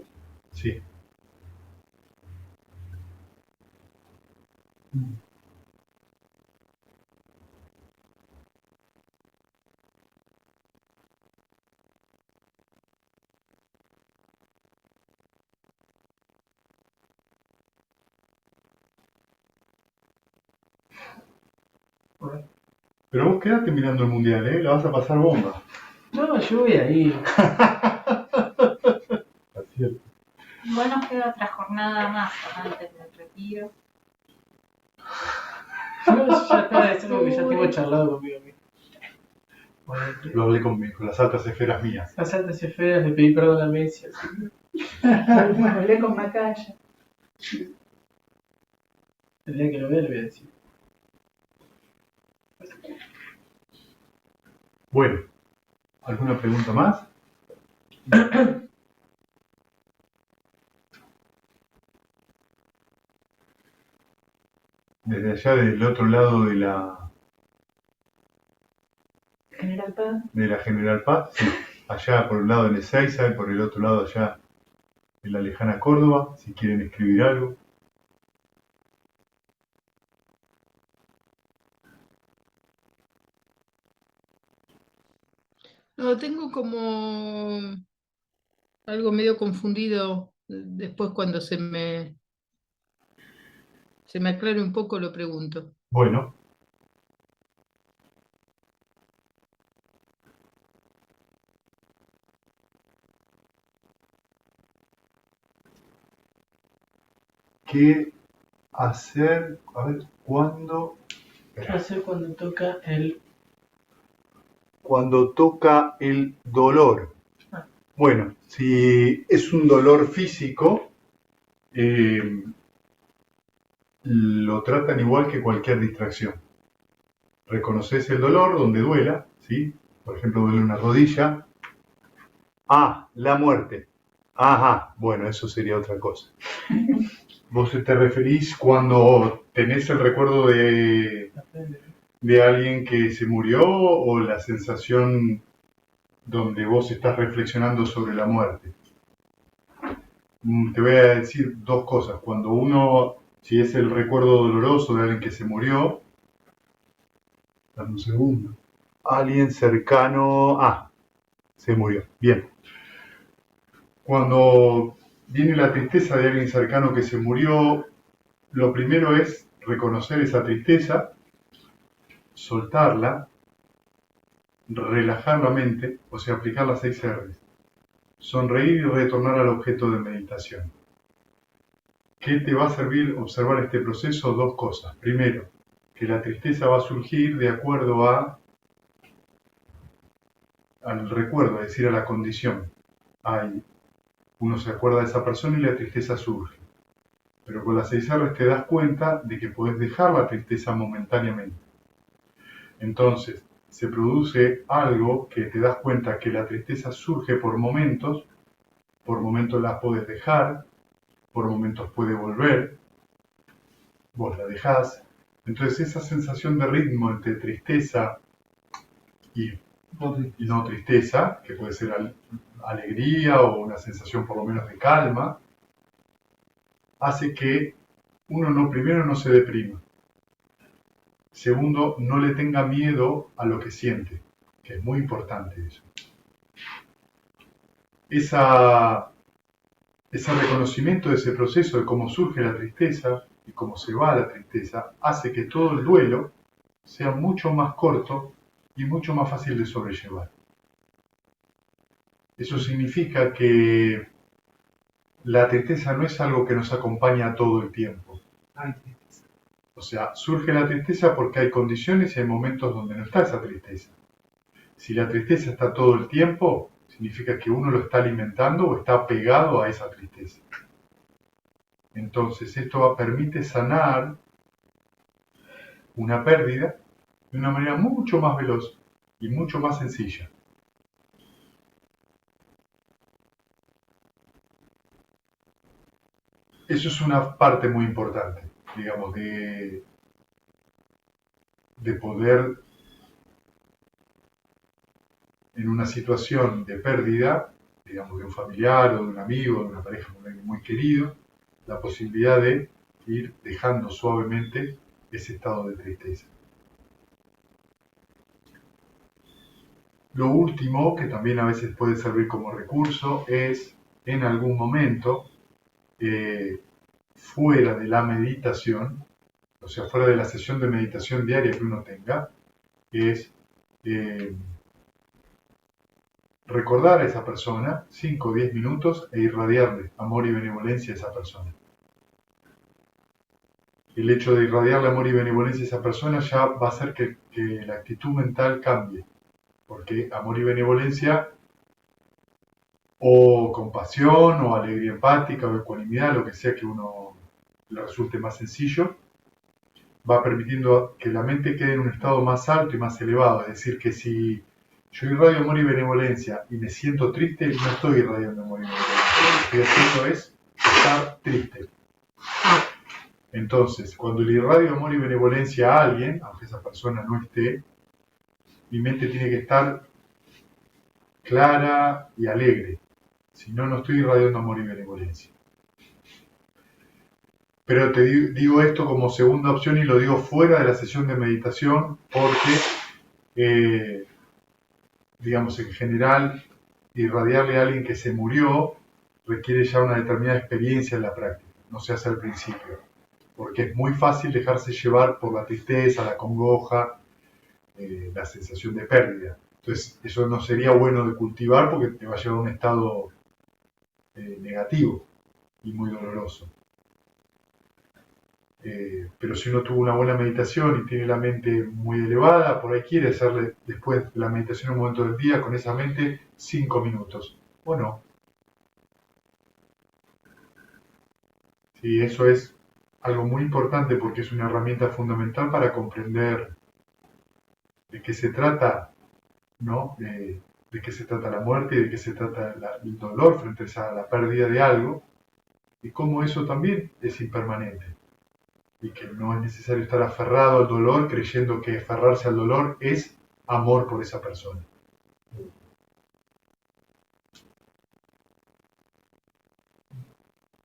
Sí. bueno. Pero vos quedate mirando el mundial, ¿eh? La vas a pasar bomba. No, yo voy ahí. Así es. Igual nos queda otra jornada más antes del retiro. No, ya está, es algo que ya tengo charlado conmigo mismo. Bueno, Lo hablé con las altas esferas mías. las altas esferas le pedí perdón a Messi. Así que Bueno, hablé con Macaya. el día que lo vea le voy a decir. Bueno, ¿alguna pregunta más? Desde allá, del otro lado de General Paz. General Paz, sí. Allá por un lado en Ezeiza y por el otro lado allá en la lejana Córdoba, si quieren escribir algo. No, tengo como algo medio confundido. Después cuando se me aclare un poco lo pregunto. Bueno, ¿qué hacer? A ver, ¿cuándo? ¿Qué hacer cuando toca el... Cuando toca el dolor. Bueno, si es un dolor físico, lo tratan igual que cualquier distracción. Reconoces el dolor donde duela, ¿sí? Por ejemplo, duele una rodilla. Ah, la muerte. Ajá, bueno, eso sería otra cosa. ¿Vos te referís cuando tenés el recuerdo de alguien que se murió o la sensación donde vos estás reflexionando sobre la muerte? Te voy a decir dos cosas. Cuando uno, si es el recuerdo doloroso de alguien que se murió, dame un segundo. Alguien cercano, se murió. Bien. Cuando viene la tristeza de alguien cercano que se murió, lo primero es reconocer esa tristeza, soltarla, relajar la mente, o sea, aplicar las 6 R's. Sonreír y retornar al objeto de meditación. ¿Qué te va a servir observar este proceso? Dos cosas. Primero, que la tristeza va a surgir de acuerdo al recuerdo, es decir, a la condición. Uno se acuerda de esa persona y la tristeza surge. Pero con las 6 R's te das cuenta de que puedes dejar la tristeza momentáneamente. Entonces, se produce algo que te das cuenta que la tristeza surge por momentos la puedes dejar, por momentos puede volver, vos la dejás. Entonces esa sensación de ritmo entre tristeza y no tristeza, que puede ser alegría o una sensación por lo menos de calma, hace que uno primero no se deprima. Segundo, no le tenga miedo a lo que siente, que es muy importante eso. Ese reconocimiento de ese proceso de cómo surge la tristeza y cómo se va la tristeza hace que todo el duelo sea mucho más corto y mucho más fácil de sobrellevar. Eso significa que la tristeza no es algo que nos acompaña todo el tiempo. Ay, tristeza. O sea, surge la tristeza porque hay condiciones y hay momentos donde no está esa tristeza. Si la tristeza está todo el tiempo, significa que uno lo está alimentando o está pegado a esa tristeza. Entonces, esto permite sanar una pérdida de una manera mucho más veloz y mucho más sencilla. Eso es una parte muy importante, digamos, de poder, en una situación de pérdida, digamos, de un familiar o de un amigo, de una pareja muy querido, la posibilidad de ir dejando suavemente ese estado de tristeza. Lo último, que también a veces puede servir como recurso, es en algún momento, fuera de la meditación, o sea, fuera de la sesión de meditación diaria que uno tenga, es recordar a esa persona 5 o 10 minutos e irradiarle amor y benevolencia a esa persona. El hecho de irradiarle amor y benevolencia a esa persona ya va a hacer que la actitud mental cambie, porque amor y benevolencia, o compasión, o alegría empática, o ecuanimidad, lo que sea que uno le resulte más sencillo, va permitiendo que la mente quede en un estado más alto y más elevado. Es decir, que si yo irradio amor y benevolencia y me siento triste, no estoy irradiando amor y benevolencia. Lo que estoy haciendo es estar triste. Entonces, cuando le irradio amor y benevolencia a alguien, aunque esa persona no esté, mi mente tiene que estar clara y alegre. Si no, no estoy irradiando amor y benevolencia. Pero te digo esto como segunda opción y lo digo fuera de la sesión de meditación porque, digamos, en general, irradiarle a alguien que se murió requiere ya una determinada experiencia en la práctica, no se hace al principio, porque es muy fácil dejarse llevar por la tristeza, la congoja, la sensación de pérdida. Entonces, eso no sería bueno de cultivar porque te va a llevar a un estado negativo y muy doloroso. Pero si uno tuvo una buena meditación y tiene la mente muy elevada, por ahí quiere hacerle después de la meditación en un momento del día con esa mente 5 minutos. ¿O no? Sí, eso es algo muy importante porque es una herramienta fundamental para comprender de qué se trata, ¿no? De qué se trata la muerte y de qué se trata el dolor frente a la pérdida de algo y cómo eso también es impermanente. Y que no es necesario estar aferrado al dolor creyendo que aferrarse al dolor es amor por esa persona.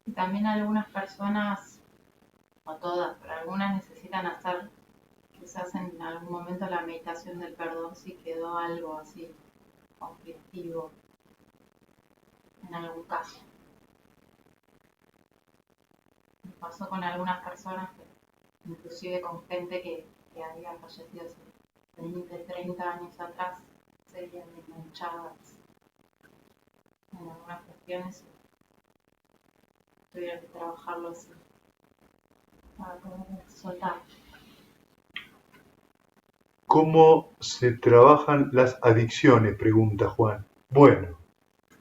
Y también algunas personas, no todas, pero algunas necesitan hacer, quizás en algún momento la meditación del perdón si quedó algo así conflictivo en algún caso. Me pasó con algunas personas, inclusive con gente que había fallecido hace 20, 30 años atrás, seguían enganchadas en algunas cuestiones y tuvieron que trabajarlo así para poder soltar. ¿Cómo se trabajan las adicciones? Pregunta Juan. Bueno,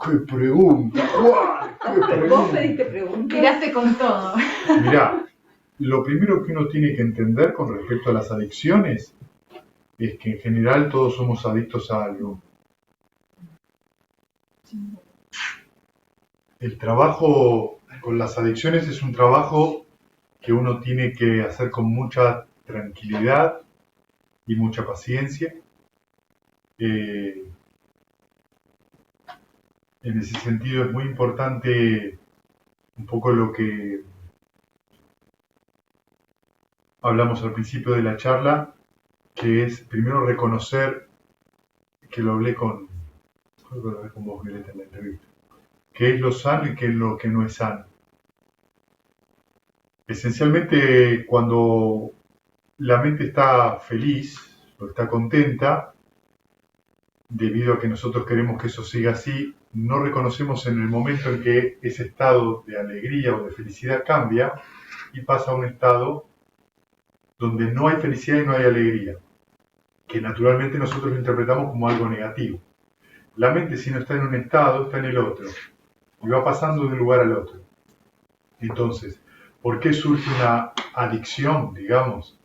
¡qué pregunta, Juan! ¡Qué Vos pregunta! pediste preguntas. Tiraste con todo. Mirá, lo primero que uno tiene que entender con respecto a las adicciones es que en general todos somos adictos a algo. El trabajo con las adicciones es un trabajo que uno tiene que hacer con mucha tranquilidad y mucha paciencia. En ese sentido es muy importante un poco lo que hablamos al principio de la charla, que es primero reconocer, que lo hablé con vos, Violeta, en la entrevista, qué es lo sano y qué es lo que no es sano. Esencialmente, cuando la mente está feliz o está contenta debido a que nosotros queremos que eso siga así, no reconocemos en el momento en que ese estado de alegría o de felicidad cambia y pasa a un estado donde no hay felicidad y no hay alegría, que naturalmente nosotros lo interpretamos como algo negativo. La mente, si no está en un estado, está en el otro y va pasando de un lugar al otro. Entonces, ¿por qué surge una adicción, digamos?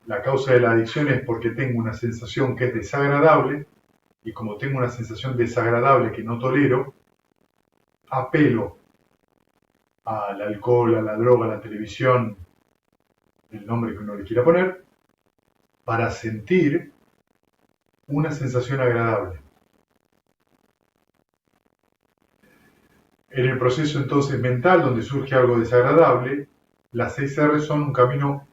La causa de la adicción es porque tengo una sensación que es desagradable, y como tengo una sensación desagradable que no tolero, apelo al alcohol, a la droga, a la televisión, el nombre que uno le quiera poner, para sentir una sensación agradable. En el proceso entonces mental donde surge algo desagradable, las 6 R son un camino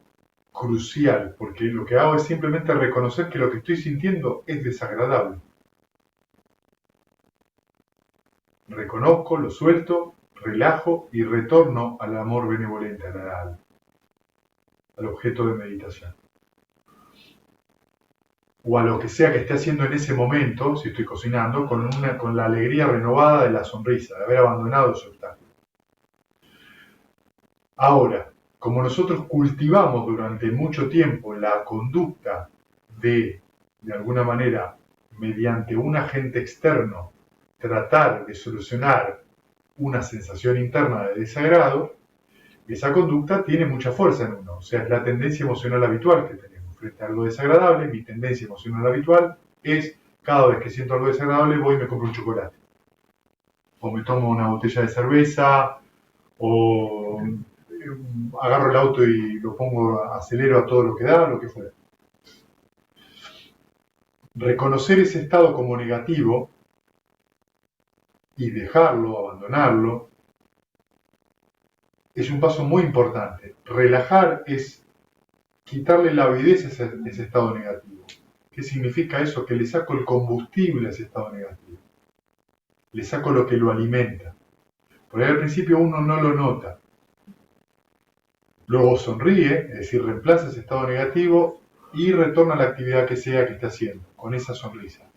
crucial, porque lo que hago es simplemente reconocer que lo que estoy sintiendo es desagradable. Reconozco, lo suelto, relajo y retorno al amor benevolente, al objeto de meditación. O a lo que sea que esté haciendo en ese momento, si estoy cocinando, con la alegría renovada de la sonrisa, de haber abandonado ese obstáculo. Ahora, como nosotros cultivamos durante mucho tiempo la conducta de alguna manera, mediante un agente externo, tratar de solucionar una sensación interna de desagrado, esa conducta tiene mucha fuerza en uno, o sea, es la tendencia emocional habitual que tenemos. Frente a algo desagradable, mi tendencia emocional habitual es, cada vez que siento algo desagradable, voy y me compro un chocolate. O me tomo una botella de cerveza, o agarro el auto y lo pongo, acelero a todo lo que da, lo que fuera. Reconocer ese estado como negativo y dejarlo, abandonarlo, es un paso muy importante. Relajar es quitarle la avidez a ese estado negativo. ¿Qué significa eso? Que le saco el combustible a ese estado negativo. Le saco lo que lo alimenta. Por ahí al principio uno no lo nota. Luego sonríe, es decir, reemplaza ese estado negativo y retorna a la actividad que sea que esté haciendo, con esa sonrisa.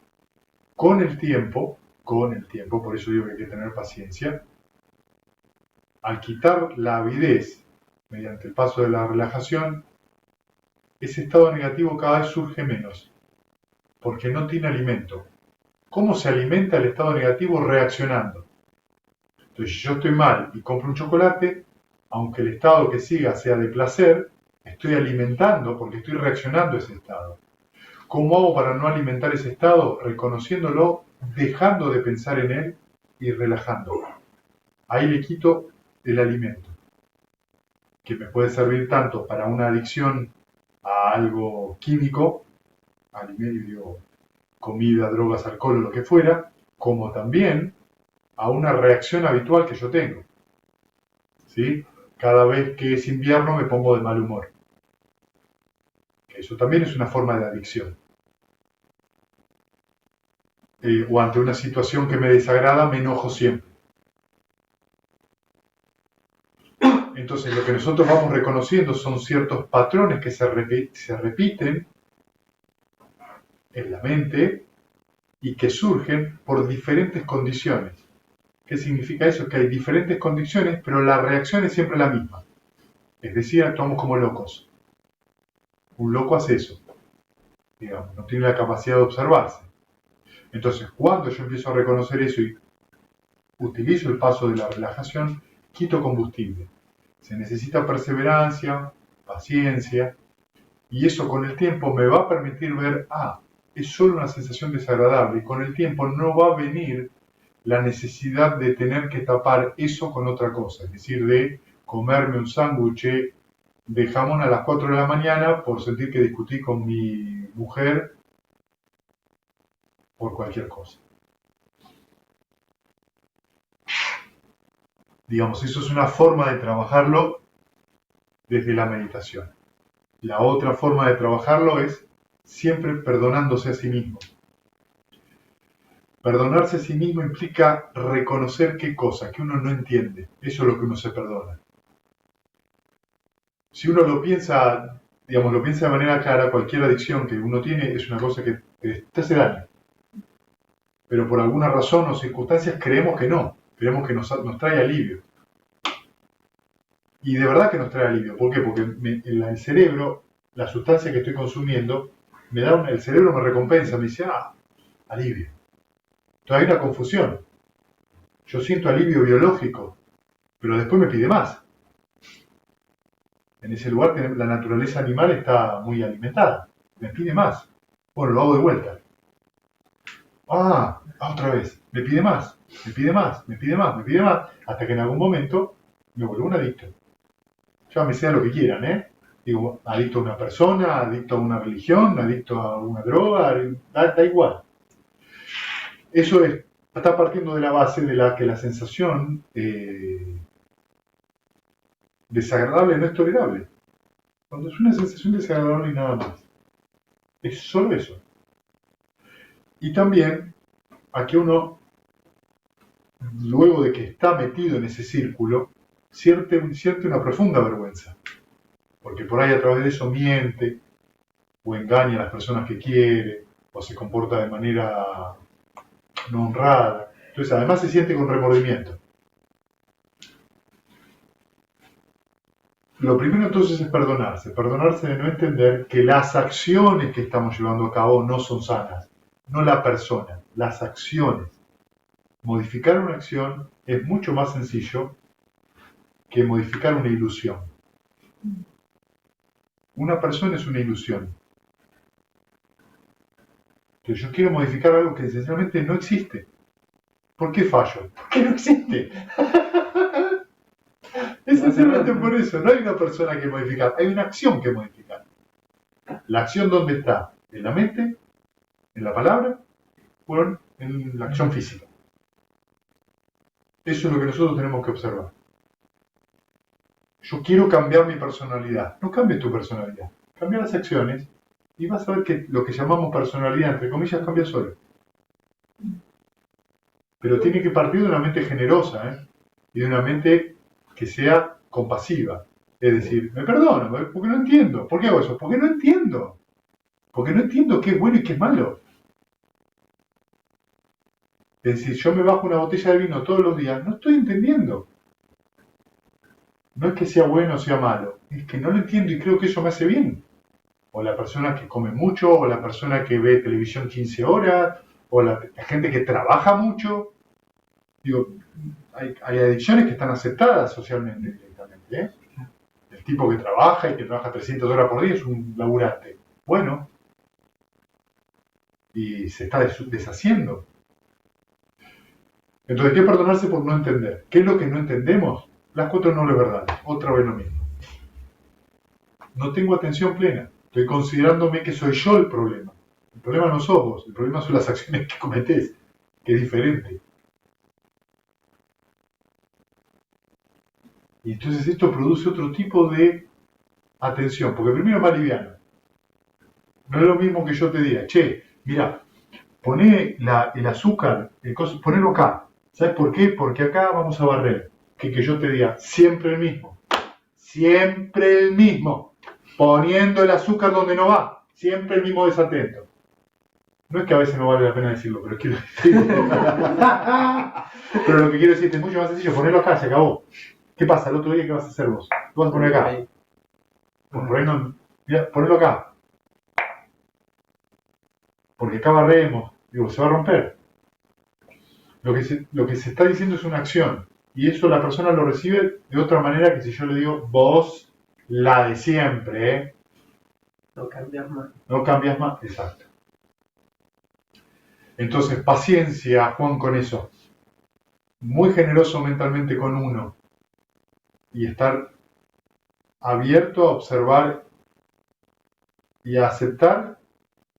Con el tiempo, por eso digo que hay que tener paciencia, al quitar la avidez mediante el paso de la relajación, ese estado negativo cada vez surge menos, porque no tiene alimento. ¿Cómo se alimenta el estado negativo? Reaccionando. Entonces, si yo estoy mal y compro un chocolate, aunque el estado que siga sea de placer, estoy alimentando porque estoy reaccionando a ese estado. ¿Cómo hago para no alimentar ese estado? Reconociéndolo, dejando de pensar en él y relajándolo. Ahí le quito el alimento, que me puede servir tanto para una adicción a algo químico, alimento, comida, drogas, alcohol o lo que fuera, como también a una reacción habitual que yo tengo. ¿Sí? Cada vez que es invierno me pongo de mal humor. Eso también es una forma de adicción. O ante una situación que me desagrada me enojo siempre. Entonces lo que nosotros vamos reconociendo son ciertos patrones que se repiten en la mente y que surgen por diferentes condiciones. ¿Qué significa eso? Que hay diferentes condiciones, pero la reacción es siempre la misma. Es decir, actuamos como locos. Un loco hace eso. Digamos, no tiene la capacidad de observarse. Entonces, cuando yo empiezo a reconocer eso y utilizo el paso de la relajación, quito combustible. Se necesita perseverancia, paciencia, y eso con el tiempo me va a permitir ver, es solo una sensación desagradable, y con el tiempo no va a venir la necesidad de tener que tapar eso con otra cosa, es decir, de comerme un sándwich de jamón a las 4 de la mañana por sentir que discutí con mi mujer por cualquier cosa. Digamos, eso es una forma de trabajarlo desde la meditación. La otra forma de trabajarlo es siempre perdonándose a sí mismo. Perdonarse a sí mismo implica reconocer qué cosa, que uno no entiende. Eso es lo que uno se perdona. Si uno lo piensa digamos, lo piensa de manera clara, cualquier adicción que uno tiene es una cosa que te hace daño. Pero por alguna razón o circunstancias creemos que no, creemos que nos trae alivio. Y de verdad que nos trae alivio. ¿Por qué? Porque en el cerebro, la sustancia que estoy consumiendo, el cerebro me recompensa, me dice, alivio. Entonces hay una confusión. Yo siento alivio biológico, pero después me pide más. En ese lugar la naturaleza animal está muy alimentada, me pide más. Bueno, lo hago de vuelta. Otra vez, me pide más, me pide más, me pide más, me pide más, hasta que en algún momento me vuelvo un adicto. Llámese a lo que quieran, ¿eh? Digo, adicto a una persona, adicto a una religión, adicto a una droga, da igual. Eso está partiendo de la base de que la sensación desagradable no es tolerable. Cuando es una sensación desagradable y nada más. Es solo eso. Y también a que uno, luego de que está metido en ese círculo, siente una profunda vergüenza. Porque por ahí a través de eso miente, o engaña a las personas que quiere, o se comporta de manera no honrada. Entonces además se siente con remordimiento. Lo primero entonces es perdonarse de no entender que las acciones que estamos llevando a cabo no son sanas, no la persona, las acciones. Modificar una acción es mucho más sencillo que modificar una ilusión. Una persona es una ilusión. Entonces yo quiero modificar algo que esencialmente no existe. ¿Por qué fallo? Porque no existe. Esencialmente por eso. No hay una persona que modificar, hay una acción que modificar. ¿La acción dónde está? ¿En la mente? ¿En la palabra? ¿O en la acción física? Eso es lo que nosotros tenemos que observar. Yo quiero cambiar mi personalidad. No cambies tu personalidad. Cambia las acciones y vas a ver que lo que llamamos personalidad, entre comillas, cambia solo. Pero tiene que partir de una mente generosa, y de una mente que sea compasiva. Es decir, me perdono, porque no entiendo. ¿Por qué hago eso? Porque no entiendo. Porque no entiendo qué es bueno y qué es malo. Es decir, yo me bajo una botella de vino todos los días, no estoy entendiendo. No es que sea bueno o sea malo, es que no lo entiendo y creo que eso me hace bien. O la persona que come mucho, o la persona que ve televisión 15 horas, o la gente que trabaja mucho. Digo, hay adicciones que están aceptadas socialmente directamente, ¿eh? El tipo que trabaja y que trabaja 300 horas por día es un laburante. Bueno, y se está deshaciendo. Entonces hay que perdonarse por no entender. ¿Qué es lo que no entendemos? Las 4 no es verdad. Otra vez lo mismo. No tengo atención plena. Estoy considerándome que soy yo el problema. El problema no sos vos. El problema son las acciones que cometés, que es diferente. Y entonces esto produce otro tipo de atención. Porque primero es más liviano. No es lo mismo que yo te diga, che, mira, poné el azúcar, ponelo acá. ¿Sabes por qué? Porque acá vamos a barrer. Que yo te diga, siempre el mismo. Siempre el mismo. Poniendo el azúcar donde no va. Siempre el mismo desatento. No es que a veces no vale la pena decirlo, pero quiero decirlo. Pero lo que quiero decirte es mucho más sencillo. Ponelo acá, se acabó. ¿Qué pasa? El otro día, ¿qué vas a hacer vos? ¿Lo vas a poner acá? Pues por ahí no. Mira, ponelo acá. Porque acá barremos. Digo, se va a romper. Lo que se está diciendo es una acción. Y eso la persona lo recibe de otra manera que si yo le digo, vos, la de siempre, ¿eh? No cambias más. No cambias más. Exacto. Entonces, paciencia, Juan, con eso. Muy generoso mentalmente con uno. Y estar abierto a observar y a aceptar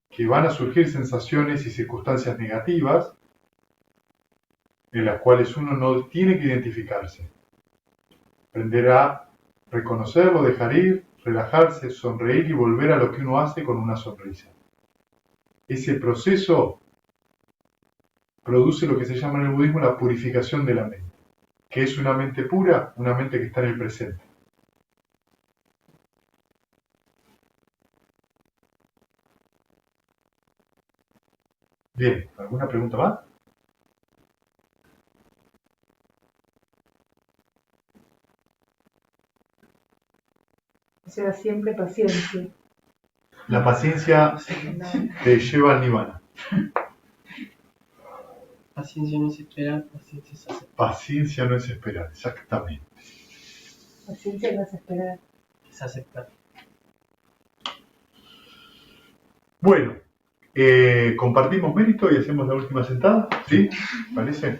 que van a surgir sensaciones y circunstancias negativas en las cuales uno no tiene que identificarse. Aprender a reconocerlo, dejar ir, relajarse, sonreír y volver a lo que uno hace con una sonrisa. Ese proceso produce lo que se llama en el budismo la purificación de la mente. ¿Qué es una mente pura? Una mente que está en el presente. Bien, ¿alguna pregunta más? O sea, siempre paciencia. La paciencia te lleva al nirvana. Paciencia no es esperar, paciencia es aceptar. Paciencia no es esperar, exactamente. Paciencia no es esperar. Es aceptar. Bueno, compartimos mérito y hacemos la última sentada, ¿sí? ¿Parece?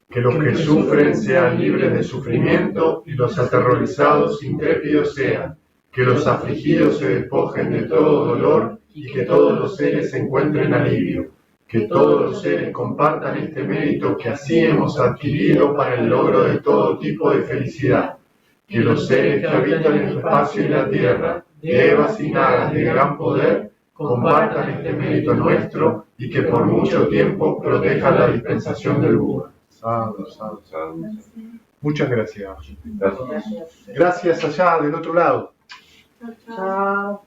Que los que sufren sean libres de sufrimiento y los aterrorizados intrépidos sean. Que los afligidos se despojen de todo dolor y que todos los seres encuentren alivio. Que todos los seres compartan este mérito que así hemos adquirido para el logro de todo tipo de felicidad. Que los seres que habitan el espacio y la tierra, devas y nagas de gran poder, compartan este mérito nuestro y que por mucho tiempo protejan la dispensación del Buda. Sadhu, sadhu, sadhu. Muchas gracias. Gracias allá del otro lado. Chao.